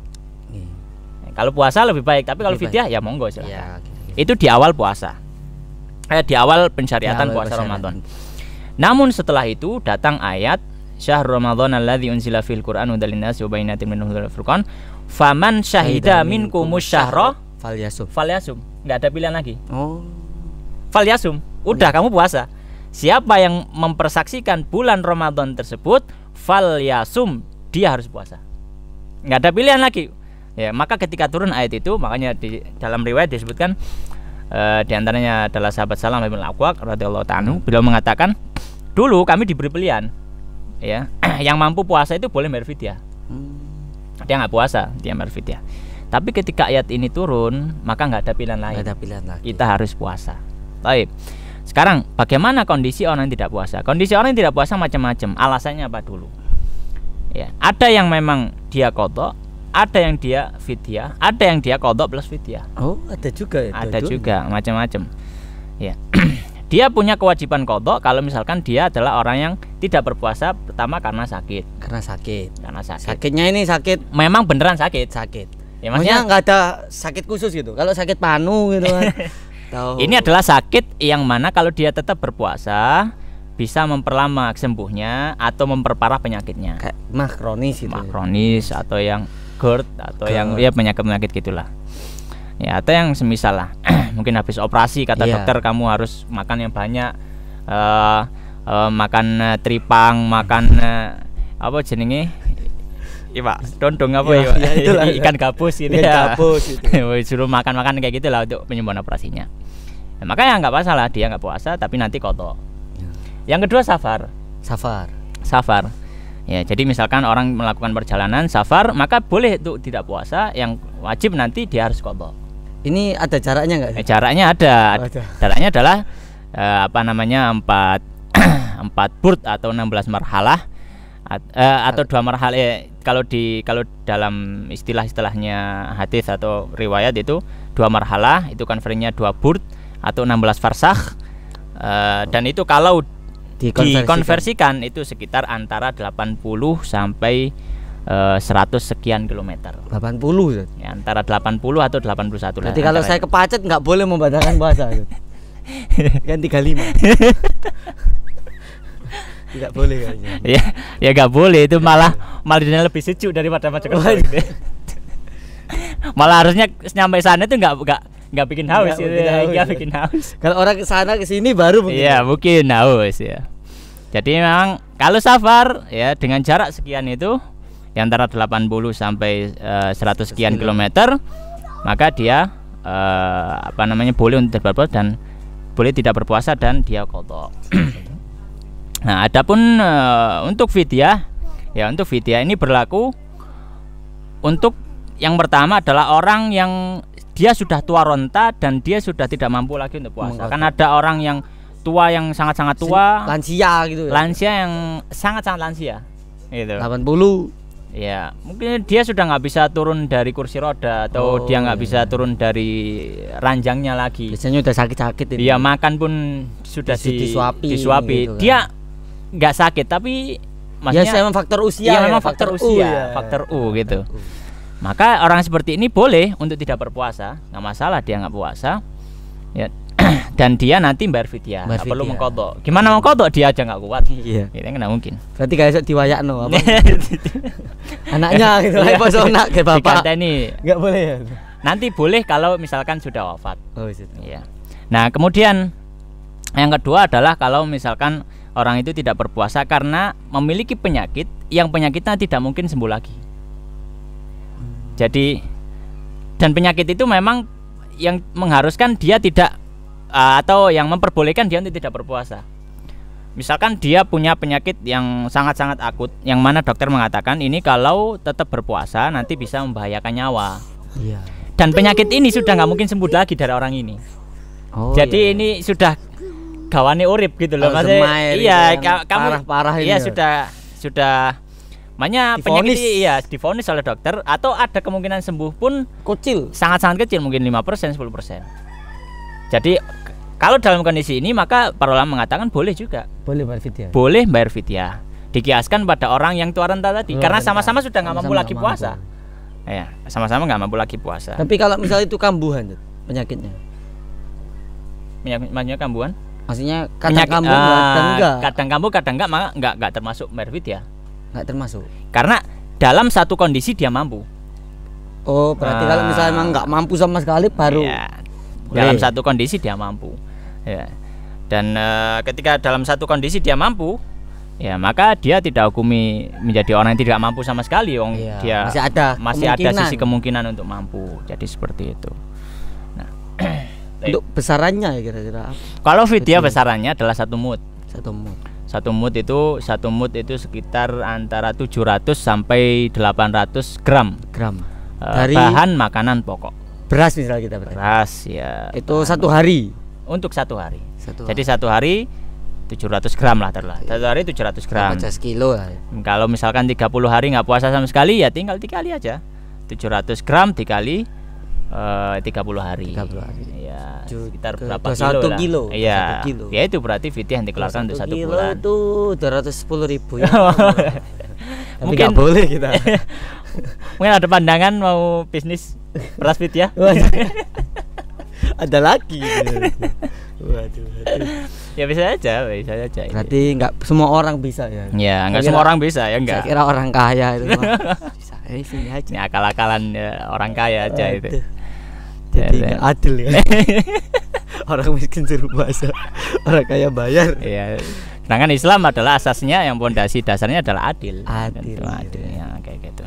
Kalau puasa lebih baik, tapi kalau fidyah ya monggo silakan. Itu di awal puasa. Di awal pensyariatan puasa Ramadan. Namun setelah itu datang ayat Syahrul Ramadan alladzi unzila fil Qur'an hudan linnas wa bayyinatin minal huda wal furqan. Faman syahida minkumus syahra falyasum. Enggak ada pilihan lagi. Falyasum. Udah kamu puasa. Siapa yang mempersaksikan bulan Ramadan tersebut, falyasum, dia harus puasa. Enggak ada pilihan lagi. Ya, maka ketika turun ayat itu, makanya di dalam riwayat disebutkan di antaranya adalah sahabat Salam bin Al-Aqwa radhiyallahu ta'ala, beliau mengatakan, dulu kami diberi pilihan. Ya, yang mampu puasa itu boleh bayar fidyah. Dia nggak puasa, dia bayar fidyah. Tapi ketika ayat ini turun, maka nggak ada pilihan lain. Kita harus puasa. Baik. Sekarang bagaimana kondisi orang yang tidak puasa? Kondisi orang yang tidak puasa macam-macam. Alasannya apa dulu? Ya, ada yang memang dia qadha, ada yang dia fidyah, ada yang dia qadha plus fidyah. Oh, ada juga ya? Ada juga, macam-macam. Ya. Dia punya kewajiban qadha kalau misalkan dia adalah orang yang tidak berpuasa pertama karena sakit. Karena sakit. Sakitnya ini sakit memang beneran sakit. Ya, maksudnya nggak ada sakit khusus gitu. Kalau sakit panu gitu kan. Ini adalah sakit yang mana kalau dia tetap berpuasa bisa memperlama sembuhnya atau memperparah penyakitnya. Kayak mah kronis gitu. Mah kronis atau yang GERD atau yang ya penyakit-penyakit gitulah. Ya, atau yang semisal lah. Mungkin habis operasi kata dokter kamu harus makan yang banyak, makan tripang, makan apa jenenge? Iya Pak, dondong apa ya? Itulah, ikan gabus gitu ya. Gabus itu. Suruh makan-makan kayak gitulah untuk penyembuhan operasinya. Nah, makanya nggak masalah dia nggak puasa tapi nanti qadha. Yang kedua safar. Ya, jadi misalkan orang melakukan perjalanan safar, maka boleh untuk tidak puasa, yang wajib nanti dia harus qadha. Ini ada jaraknya nggak? Jaraknya ada. Jaraknya adalah 4 burd atau 16 marhalah atau 2 marhalah. Kalau dalam istilahnya hadis atau riwayat itu 2 marhalah, itu konversinya 2 burd atau 16 farsakh. Dan itu kalau dikonversikan itu sekitar antara 80 sampai 100 sekian kilometer. 80 ya, antara 80 atau 81. Berarti kalau saya kepacet nggak boleh membatalkan puasa. Kan 35. Tidak boleh kayaknya. Ya nggak boleh, itu malah lebih sejuk daripada Mojokerto. Malah harusnya nyampe sana itu nggak bikin haus gitu. Nggak bikin haus. Kalau orang ke sana ke sini baru mungkin. Iya, mungkin haus ya. Jadi memang kalau safar ya dengan jarak sekian itu di antara 80 sampai 100 sekian kilometer, maka dia boleh untuk berpuasa dan boleh tidak berpuasa dan dia qadha. Nah, adapun untuk fidyah, ya untuk fidyah ini berlaku untuk yang pertama adalah orang yang dia sudah tua renta dan dia sudah tidak mampu lagi untuk puasa. Kan ada orang yang tua yang sangat-sangat tua, lansia gitu ya. Lansia yang sangat-sangat lansia. Gitu. 80. Ya, mungkin dia sudah nggak bisa turun dari kursi roda atau dia nggak bisa turun dari ranjangnya lagi. Biasanya udah sakit-sakit ini. Dia makan pun sudah disuapi. Gitu kan. Dia nggak sakit tapi maksudnya ya memang faktor usia. Iya, memang faktor usia, faktor U gitu. Maka orang seperti ini boleh untuk tidak berpuasa, nggak masalah dia nggak puasa. Ya. Dan dia nanti bayar fidyah, nggak perlu mengqadha. Gimana mengqadha, dia aja nggak kuat. Iya. Itu nggak mungkin. Berarti kayak diwayakno apa? Anaknya gitu. Apa anak ke bapak? Ini nggak boleh ya. Nanti boleh kalau misalkan sudah wafat. Oh, itu. Iya. Nah, kemudian yang kedua adalah kalau misalkan orang itu tidak berpuasa karena memiliki penyakit yang penyakitnya tidak mungkin sembuh lagi. Jadi dan penyakit itu memang yang mengharuskan dia tidak atau yang memperbolehkan dia untuk tidak berpuasa. Misalkan dia punya penyakit yang sangat-sangat akut, yang mana dokter mengatakan ini kalau tetap berpuasa nanti bisa membahayakan nyawa. Iya. Dan penyakit ini sudah nggak mungkin sembuh lagi dari orang ini. Jadi ini sudah gawane urip gitu loh, Mas. Iya, kamu parah-parah ini. Iya, sudah makanya penyakit ini iya divonis oleh dokter atau ada kemungkinan sembuh pun kecil, sangat-sangat kecil, mungkin 5%, 10%. Jadi kalau dalam kondisi ini maka para ulama mengatakan boleh juga. Boleh bayar fidyah. Boleh bayar fidyah. Dikiaskan pada orang yang tua renta tadi karena sama-sama sudah nggak mampu lagi puasa. Ya, sama-sama nggak mampu lagi puasa. Tapi kalau misalnya itu kambuhan penyakitnya. Penyakitnya kambuhan? Maksudnya kadang kambuh kadang enggak. Kadang kambuh kadang enggak, maka enggak termasuk morbid ya. Enggak termasuk. Karena dalam satu kondisi dia mampu. Oh, berarti kalau misalnya emang enggak mampu sama sekali baru ya, dalam satu kondisi dia mampu. Ya. Dan ketika dalam satu kondisi dia mampu, ya maka dia tidak hukumi menjadi orang yang tidak mampu sama sekali. Dia masih ada sisi kemungkinan untuk mampu. Jadi seperti itu. Nah, untuk besarannya ya kira-kira. Kalau fidyah besarannya adalah 1 mud. 1 mud. 1 mud itu sekitar antara 700 sampai 800 gram. Dari bahan makanan pokok. Beras misalnya kita beras ya. Itu 1 hari. Untuk 1 hari. Jadi 1 hari 700 gram lah terlah. 1 hari 700 gram. 15 kilo lah. Kalau misalkan 30 hari nggak puasa sama sekali ya tinggal dikali aja. 700 gram dikali 30 hari. 30 hari. Ya, sekitar berapa kilo lah. Kilo. Iya. Ya itu berarti fidyah yang dikeluarkan untuk 1 bulan. Itu 210.000 ya. Tapi mungkin nggak boleh kita. Mungkin ada pandangan mau bisnis beras fidyah. Ada lagi. Waduh. Ya bisa aja. Berarti nggak semua orang bisa ya. Ya, nggak semua orang bisa ya enggak. Saya kira orang kaya itu bisa. Sini aja. Ini akal-akalan ya, orang kaya aja itu. Jadi nggak adil ya. Orang miskin suruh puasa, orang kaya bayar. Iya. Sedangkan Islam adalah asasnya, yang pondasi dasarnya adalah adil. Adil ya, kayak gitu.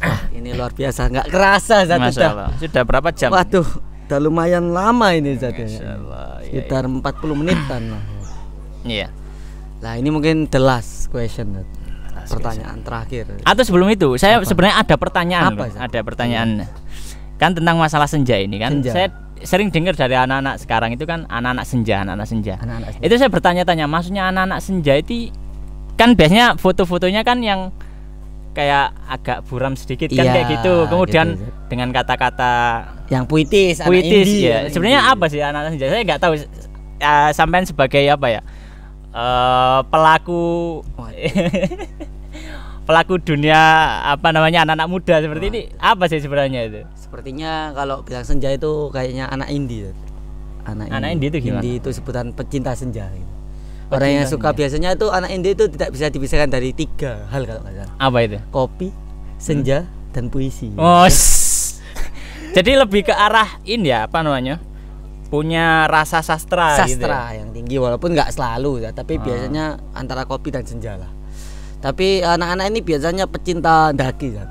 Wah, ini luar biasa, nggak kerasa sudah berapa jam? Waduh, udah lumayan lama ini zatnya. Sekitar 40 menitan lah. Iya. Nah, ini mungkin the last question. Pertanyaan terakhir. Atau sebelum itu, saya sebenarnya ada pertanyaan. Ada pertanyaan. Kan tentang masalah senja ini kan. Saya sering dengar dari anak-anak sekarang itu kan anak-anak senja. Itu saya bertanya-tanya, maksudnya anak-anak senja itu kan biasanya foto-fotonya kan yang kayak agak buram sedikit kan, kayak gitu. Kemudian gitu. Dengan kata-kata yang puitis ya. Sebenarnya apa sih anak-anak senja? Saya nggak tahu. Sampean sebagai apa ya? Pelaku dunia apa namanya anak-anak muda seperti ini apa sih sebenarnya itu? Sepertinya kalau bilang senja itu kayaknya anak indie. Anak indie itu gimana? Indie itu sebutan pecinta senja gitu. Orang yang suka biasanya itu anak indie itu tidak bisa dipisahkan dari 3 hal kalau nggak salah. Apa itu? Kopi, senja, dan puisi. Oh. Jadi lebih ke arah ini ya, apa namanya? Punya rasa sastra gitu ya? Yang tinggi walaupun nggak selalu ya, tapi biasanya antara kopi dan senja lah. Tapi anak-anak ini biasanya pecinta daki ya.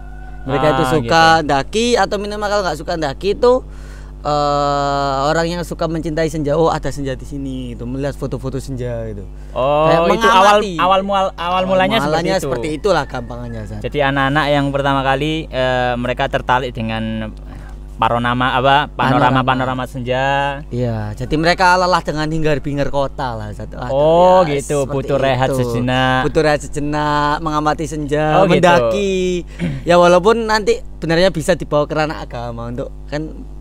Mereka itu suka gitu. Daki atau minimal kalau nggak suka daki itu orang yang suka mencintai senja. Oh, ada senja di sini itu, melihat foto-foto senja gitu. Oh, itu awal mulanya seperti itulah gampangannya. Jadi anak-anak yang pertama kali mereka tertarik dengan panorama senja. Iya, jadi mereka lelah dengan hingar-bingar kota lah. Gitu, butuh rehat sejenak. Mengamati senja, mendaki. Ya walaupun nanti benarnya bisa dibawa ke ranah agama untuk kan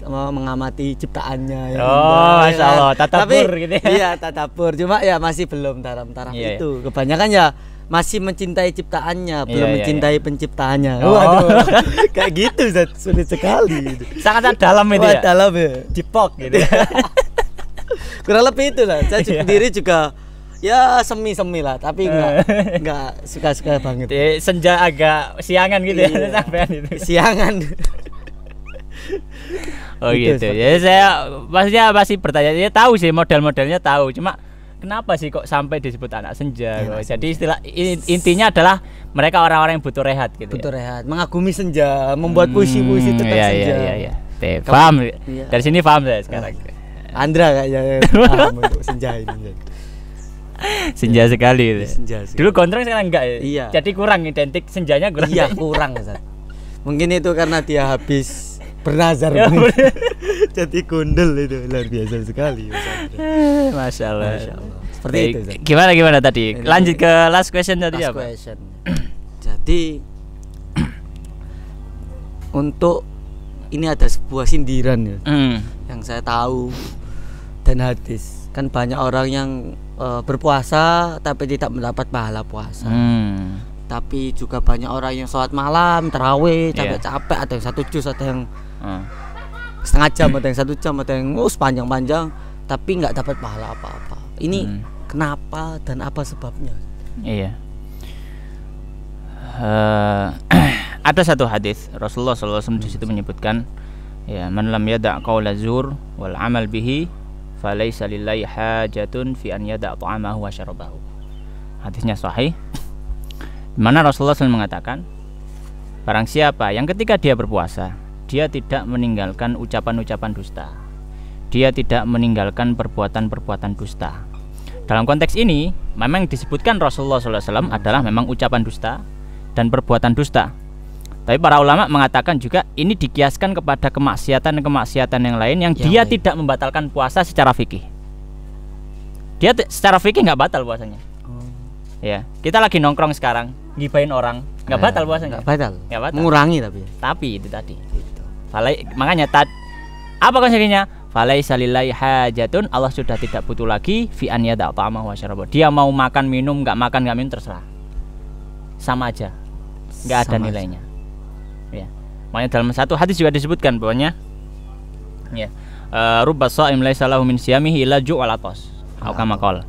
mengamati ciptaannya. Masya Allah, tadabur gitu ya. Iya, tadabur. Cuma ya masih belum taraf itu. Kebanyakan ya masih mencintai ciptaannya, belum mencintai penciptaannya. Waduh, kayak gitu sulit sekali. Sangat dalam itu ya. Dalam ya. Dipok gitu. Kurang lebih itu lah. Saya sendiri juga ya semi lah, tapi enggak suka-suka banget. Senja agak siangan gitu ya sampean itu. Siangan. Oh gitu. Ya saya masih bertanya, ya tahu sih model-modelnya tahu, cuma kenapa sih kok sampai disebut anak senja? Jadi istilah intinya adalah mereka orang-orang yang butuh rehat gitu. Butuh rehat, mengagumi senja, membuat puisi-puisi tentang senja. Iya. Paham. Dari sini paham saya sekarang. Andra kayaknya paham untuk senja ini. Senja sekali. Dulu gondrong, sekarang enggak ya? Iya. Jadi kurang identik senjanya kurang. Iya, kurang. Mungkin itu karena dia habis bernazar. Jadi gundel itu luar biasa sekali. Masya Allah. Seperti itu. Gimana tadi? Lanjut ke last question tadi apa? Jadi untuk ini ada sebuah sindiran ya, yang saya tahu dan hadis. Kan banyak orang yang berpuasa tapi tidak mendapat pahala puasa. tapi juga banyak orang yang sholat malam, tarawih, capek-capek, ada yang 1 juz, ada yang setengah jam, ada yang 1 jam, ada yang sepanjang-panjang, tapi nggak dapat pahala apa-apa. Ini kenapa dan apa sebabnya? Iya. Ada satu hadis Rasulullah SAW di situ menyebutkan, ya, man lam yada' qaula zur wal amal bihi falaysa lillahi hajatun fi an yada' ta'amahu wa syarabahu. Hadisnya sahih. Di mana Rasulullah SAW mengatakan, barang siapa yang ketika dia berpuasa, dia tidak meninggalkan ucapan-ucapan dusta, dia tidak meninggalkan perbuatan-perbuatan dusta. Dalam konteks ini memang disebutkan Rasulullah SAW adalah memang ucapan dusta dan perbuatan dusta. Tapi para ulama mengatakan juga ini dikiaskan kepada kemaksiatan yang lain yang dia tidak membatalkan puasa secara fikih. Dia secara fikih nggak batal puasanya. Ya, kita lagi nongkrong sekarang, gibain orang, nggak batal puasanya. Nggak batal. Mengurangi tapi itu tadi. Gitu. Makanya apa konsekuensinya? Falaisa lillahi hajatun, Allah sudah tidak butuh lagi fi an yada' ta'amahu wa syarabahu. Dia mau makan minum, nggak minum terserah. Sama aja. Nggak ada nilainya. Ya. Makanya dalam satu hadis juga disebutkan bahwanya ya, rubba sha'im laisa lahu min siyamihi illa ju'al atas. Atau kama qala.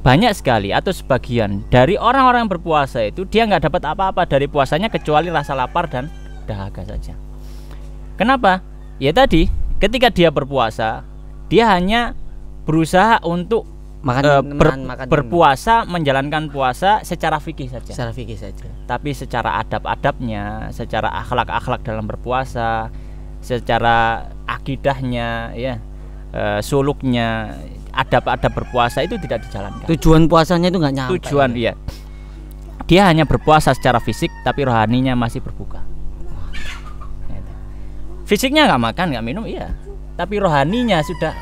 Banyak sekali atau sebagian dari orang-orang yang berpuasa itu dia nggak dapat apa-apa dari puasanya kecuali rasa lapar dan dahaga saja. Kenapa? Ya tadi, ketika dia berpuasa, dia hanya berusaha untuk berpuasa, menjalankan puasa secara fikih saja. Secara fikih saja. Tapi secara adab-adabnya, secara akhlak-akhlak dalam berpuasa, secara akidahnya, ya, suluknya, adab-adab berpuasa itu tidak dijalankan. Tujuan puasanya itu nggak nyampe. Tujuan, iya. Dia hanya berpuasa secara fisik, tapi rohaninya masih berbuka. Fisiknya nggak makan, nggak minum, iya. Tapi rohaninya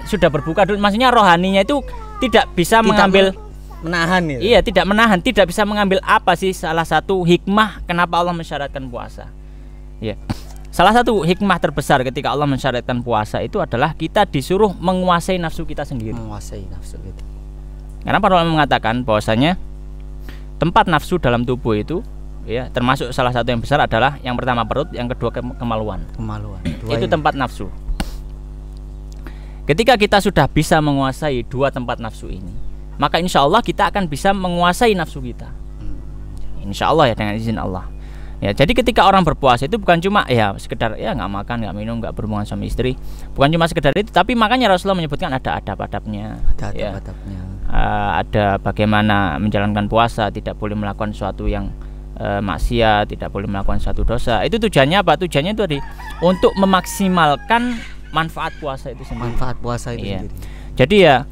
sudah berbuka dulu. Maksudnya rohaninya itu tidak bisa mengambil menahan itu. Iya, tidak menahan, tidak bisa mengambil apa sih salah satu hikmah kenapa Allah mensyaratkan puasa. Iya. Salah satu hikmah terbesar ketika Allah mensyaratkan puasa itu adalah kita disuruh menguasai nafsu kita sendiri. Menguasai nafsu kita. Karena para ulama mengatakan bahwasanya tempat nafsu dalam tubuh itu, ya, termasuk salah satu yang besar adalah yang pertama perut, yang kedua kemaluan. Itu tempat nafsu. Ketika kita sudah bisa menguasai dua tempat nafsu ini, maka insya Allah kita akan bisa menguasai nafsu kita. Insya Allah, ya, dengan izin Allah. Ya, jadi ketika orang berpuasa itu bukan cuma ya sekedar ya nggak makan, nggak minum, nggak berhubungan suami istri, bukan cuma sekedar itu, tapi makanya Rasulullah menyebutkan ada adab-adabnya. Ada adab-adabnya. Ada bagaimana menjalankan puasa, tidak boleh melakukan sesuatu yang maksiat, tidak boleh melakukan suatu dosa. Itu tujuannya apa? Tujuannya itu tadi untuk memaksimalkan manfaat puasa itu sendiri. Manfaat puasa itu sendiri. Jadi ya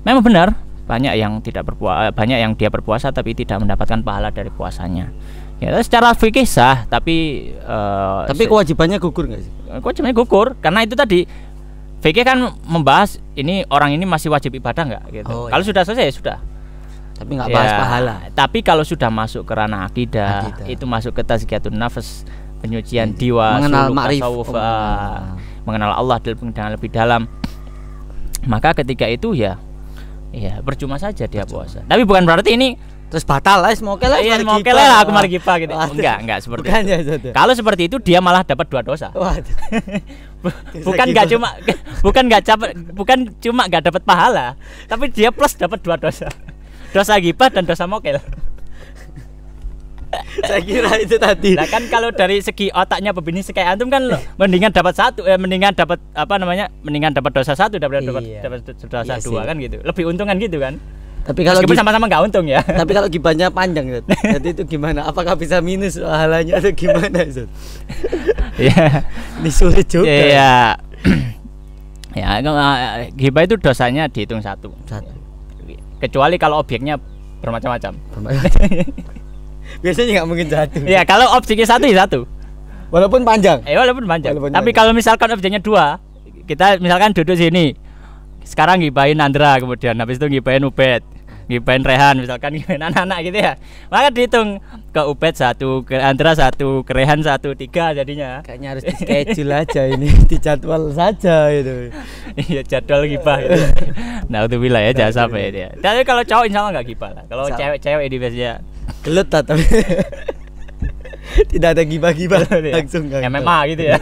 memang benar banyak yang tidak berpuasa, banyak yang dia berpuasa tapi tidak mendapatkan pahala dari puasanya. Ya, secara fikih sah, tapi kewajibannya gugur nggak sih? Kewajibannya gugur karena itu tadi fikih kan membahas ini orang ini masih wajib ibadah nggak gitu. Kalau sudah selesai ya sudah. Tapi nggak bahas pahala. Tapi kalau sudah masuk ke ranah akidah, itu masuk ke tazkiyatun nafs, penyucian jiwa, mengenal ma'rif, mengenal Allah dengan lebih dalam. Maka ketika itu ya percuma saja dia puasa. Tapi bukan berarti ini terus batal lah, semoga lah. Iya, semoga lah aku mari kipa gitu. Enggak seperti bukan itu. Ya, kalau seperti itu dia malah dapat 2 dosa. bukan cuma nggak dapat pahala, tapi dia plus dapat 2 dosa. Dosa gibah dan dosa mokel. Saya kira itu tadi. Nah kan kalau dari segi otaknya pebisnis kayak antum kan mendingan dapat mendingan dapat mendingan dapat dosa 1 daripada dapat dosa 2 kan gitu. Lebih untung kan gitu kan. Tapi kalau sama-sama nggak untung ya. Tapi kalau gibahnya panjang, jadi itu gimana? Apakah bisa minus pahalanya atau gimana, Ustaz? Iya. Ini sulit juga. Iya. Ya, gibah itu dosanya dihitung 1. Kecuali kalau objeknya bermacam-macam. Biasanya nggak mungkin 1. Iya, kalau objeknya 1 ya 1. Walaupun panjang. Walaupun panjang. Tapi kalau misalkan objeknya 2, kita misalkan duduk sini. Sekarang gibahin Andra, kemudian habis itu gibahin Ubed, gibahin Rehan, misalkan gibahin anak-anak gitu ya. Maka dihitung ke Ubed 1, ke Andra 1, ke Rehan 1, 3 jadinya. Kayaknya harus di schedule aja ini, dijadwal saja itu. Iya, jadwal gibah gitu. Nah, itu wilayah jangan sampai dia. Tapi kalau cowok insya Allah nggak gibah lah. Kalau cewek-cewek ini biasanya Gelut tapi tidak ada gibah-gibah langsung ya memang gitu ya.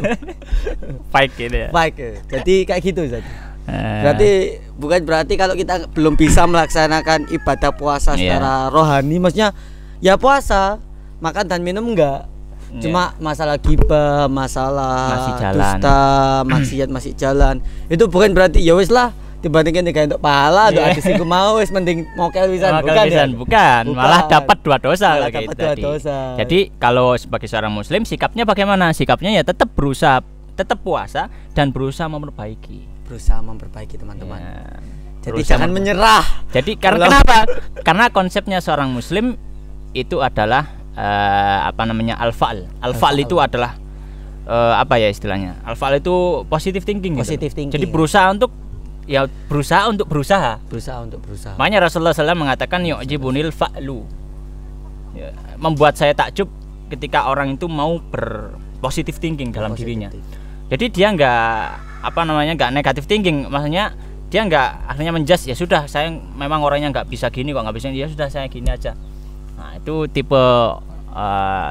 Fake gitu ya. Fake. Jadi kayak gitu Ustaz. Berarti bukan berarti kalau kita belum bisa melaksanakan ibadah puasa secara rohani, maksudnya ya puasa, makan dan minum enggak. Cuma masalah gibah, masalah dusta, maksiat masih jalan. Itu bukan berarti ya wis lah dibandingkan dengan untuk pahala doa disiku mau wis mending mokel pisan bukan, malah dapat 2 dosa lagi tadi. Jadi kalau sebagai seorang muslim sikapnya bagaimana? Sikapnya ya tetap berusaha, tetap puasa dan berusaha memperbaiki teman-teman. Jadi jangan menyerah. Jadi kenapa? Karena konsepnya seorang muslim itu adalah al-fa'al. Al-fa'al itu adalah apa ya istilahnya? Al-fa'al itu positive thinking. Jadi berusaha untuk berusaha. Makanya Rasulullah SAW mengatakan yu'jibunil fa'lu. Ya, membuat saya takjub ketika orang itu mau berpositif thinking dalam dirinya. Jadi dia nggak negatif thinking, maksudnya dia nggak akhirnya menjudge, ya sudah saya memang orangnya nggak bisa gini kok, nggak bisa, ya sudah saya gini aja. Nah, itu tipe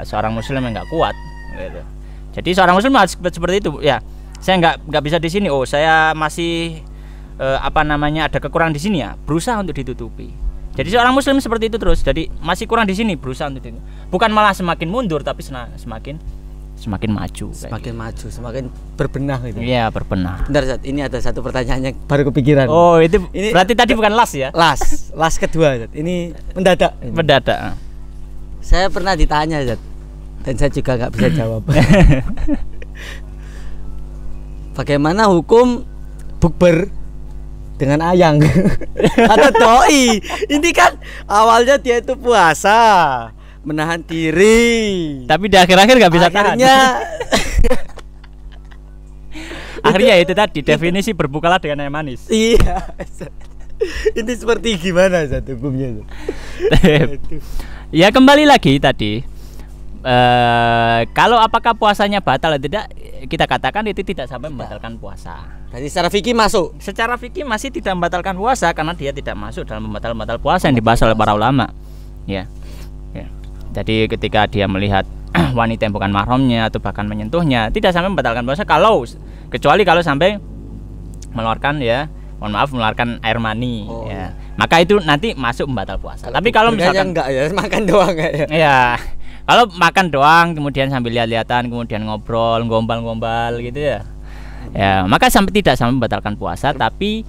seorang muslim yang nggak kuat gitu. Jadi seorang muslim harus seperti itu ya. Saya nggak bisa di sini, saya masih ada kekurangan di sini ya, berusaha untuk ditutupi. Jadi seorang muslim seperti itu terus. Jadi masih kurang di sini, berusaha untuk ditutupi. Bukan malah semakin mundur, tapi semakin maju. Semakin berbenah gitu. Iya, berbenah. Bentar, Zat, ini ada satu pertanyaan yang baru kepikiran. Oh, itu ini berarti tadi bukan last ya? Last kedua, Zat. Ini mendadak. Saya pernah ditanya, Zat, dan saya juga nggak bisa jawab. Bagaimana hukum bukber dengan ayang atau doi? Ini kan awalnya dia itu puasa, menahan diri, tapi di akhir-akhir nggak bisa akhirnya itu tadi definisi berbukalah dengan air manis. Iya. Ini seperti gimana Zat hukumnya? Ya kembali lagi tadi, kalau apakah puasanya batal atau tidak, kita katakan itu tidak sampai membatalkan puasa. Jadi secara fikih masuk. Secara fikih masih tidak membatalkan puasa karena dia tidak masuk dalam membatal puasa yang dibahas oleh para ulama. Ya. Jadi ketika dia melihat wanita yang bukan mahramnya atau bahkan menyentuhnya, tidak sampai membatalkan puasa kecuali kalau sampai mengeluarkan mengeluarkan air mani ya. Maka itu nanti masuk membatal puasa. Tapi kalau misalkan enggak ya, makan doang enggak ya? Iya. Kalau makan doang kemudian sambil lihat-lihatan, kemudian ngobrol, gombal-gombal gitu ya. Ya, maka tidak sampai membatalkan puasa, tapi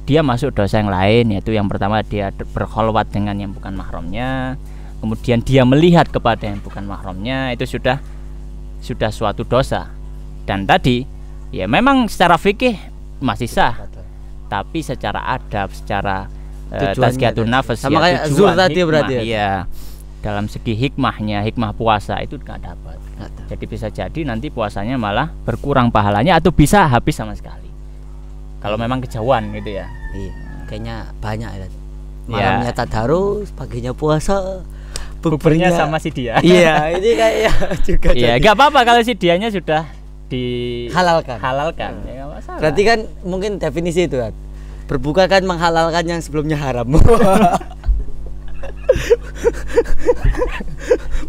dia masuk dosa yang lain, yaitu yang pertama dia berkholwat dengan yang bukan mahramnya. Kemudian dia melihat kepada yang bukan mahramnya, itu sudah suatu dosa. Dan tadi ya memang secara fikih masih sah, tapi secara adab, secara tazkiyatun nafas sama kayak zuhur tadi berarti ya. Iya. Dalam segi hikmah puasa itu nggak dapat. Jadi bisa jadi nanti puasanya malah berkurang pahalanya atau bisa habis sama sekali. Kalau memang kejauhan gitu ya. Iya. Kayaknya banyak ya. Malamnya tadarus, paginya puasa. Bukbernya sama si dia. Iya, ini kayak juga. Iya, nggak apa-apa kalau si dianya sudah dihalalkan. Ya nggak masalah. Berarti kan mungkin definisi itu kan. Berbuka kan menghalalkan yang sebelumnya haram.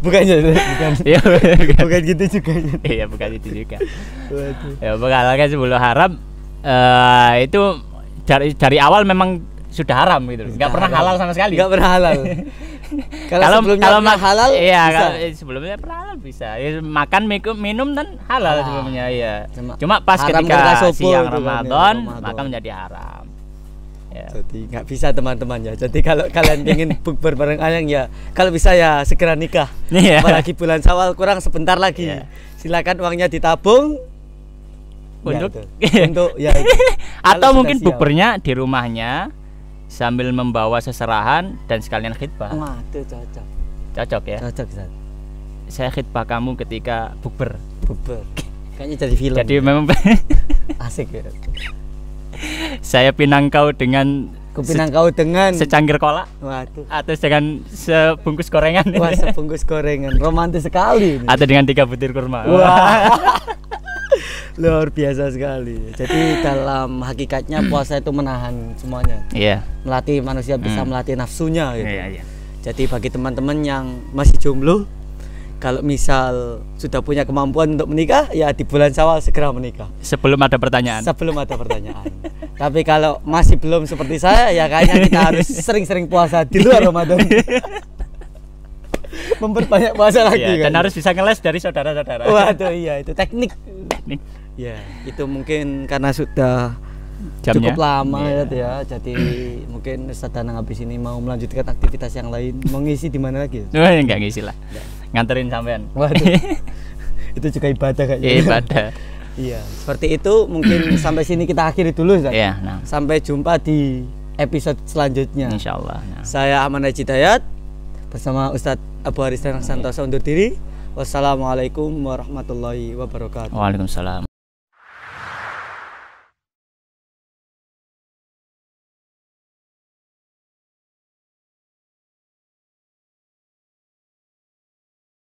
Bukan gitu juga. Iya, bukan itu juga. Ya, menghalalkan sebelum haram itu dari awal memang sudah haram gitu. Enggak pernah halal sama sekali. Enggak pernah halal. Kalau halal, iya, kalau sebelumnya pernah halal bisa. Ya, makan minum dan halal sebelumnya ya. Cuma pas ketika siang Ramadan maka menjadi haram. Ya. Jadi nggak bisa teman-teman ya. Jadi kalau kalian ingin bukber bareng ayang ya, kalau bisa ya segera nikah. Apalagi bulan Syawal kurang sebentar lagi. Silakan uangnya ditabung untuk ya itu. Atau mungkin bukbernya di rumahnya sambil membawa seserahan dan sekalian khitbah. Wah, itu cocok. Cocok ya. Cocok, Zat. Saya khitbah kamu ketika bukber. Kayaknya jadi film. Jadi memang asik ya. Saya pinang kau dengan secangkir kolak. Waduh. Atau dengan sebungkus gorengan. Wah, sebungkus gorengan. Romantis sekali ini. Atau dengan 3 butir kurma. Wah. Luar biasa sekali. Jadi dalam hakikatnya puasa itu menahan semuanya. Iya. Melatih manusia bisa melatih nafsunya gitu. Iya. Jadi bagi teman-teman yang masih jomblo, kalau misal sudah punya kemampuan untuk menikah, ya di bulan Syawal segera menikah. Sebelum ada pertanyaan. Tapi kalau masih belum seperti saya, ya kayaknya kita harus sering-sering puasa di luar Ramadan. Memperbanyak puasa lagi ya, dan harus bisa ngeles dari saudara-saudara. Waduh, iya itu teknik. Ya, itu mungkin karena sudah jamnya cukup lama ya. Jadi mungkin Ustaz Danang habis ini mau melanjutkan aktivitas yang lain. Mau ngisi di mana lagi? Enggak ngisi lah. Nganterin sampean. Waduh. Itu juga ibadah kayaknya. Ibadah. Iya, seperti itu mungkin sampai sini kita akhiri dulu Ustaz. Iya, nah. Sampai jumpa di episode selanjutnya. Insyaallah. Nah. Saya Aman Haji Dayat bersama Ustadz Abu Haris Danang Santoso undur diri. Wassalamualaikum warahmatullahi wabarakatuh. Waalaikumsalam.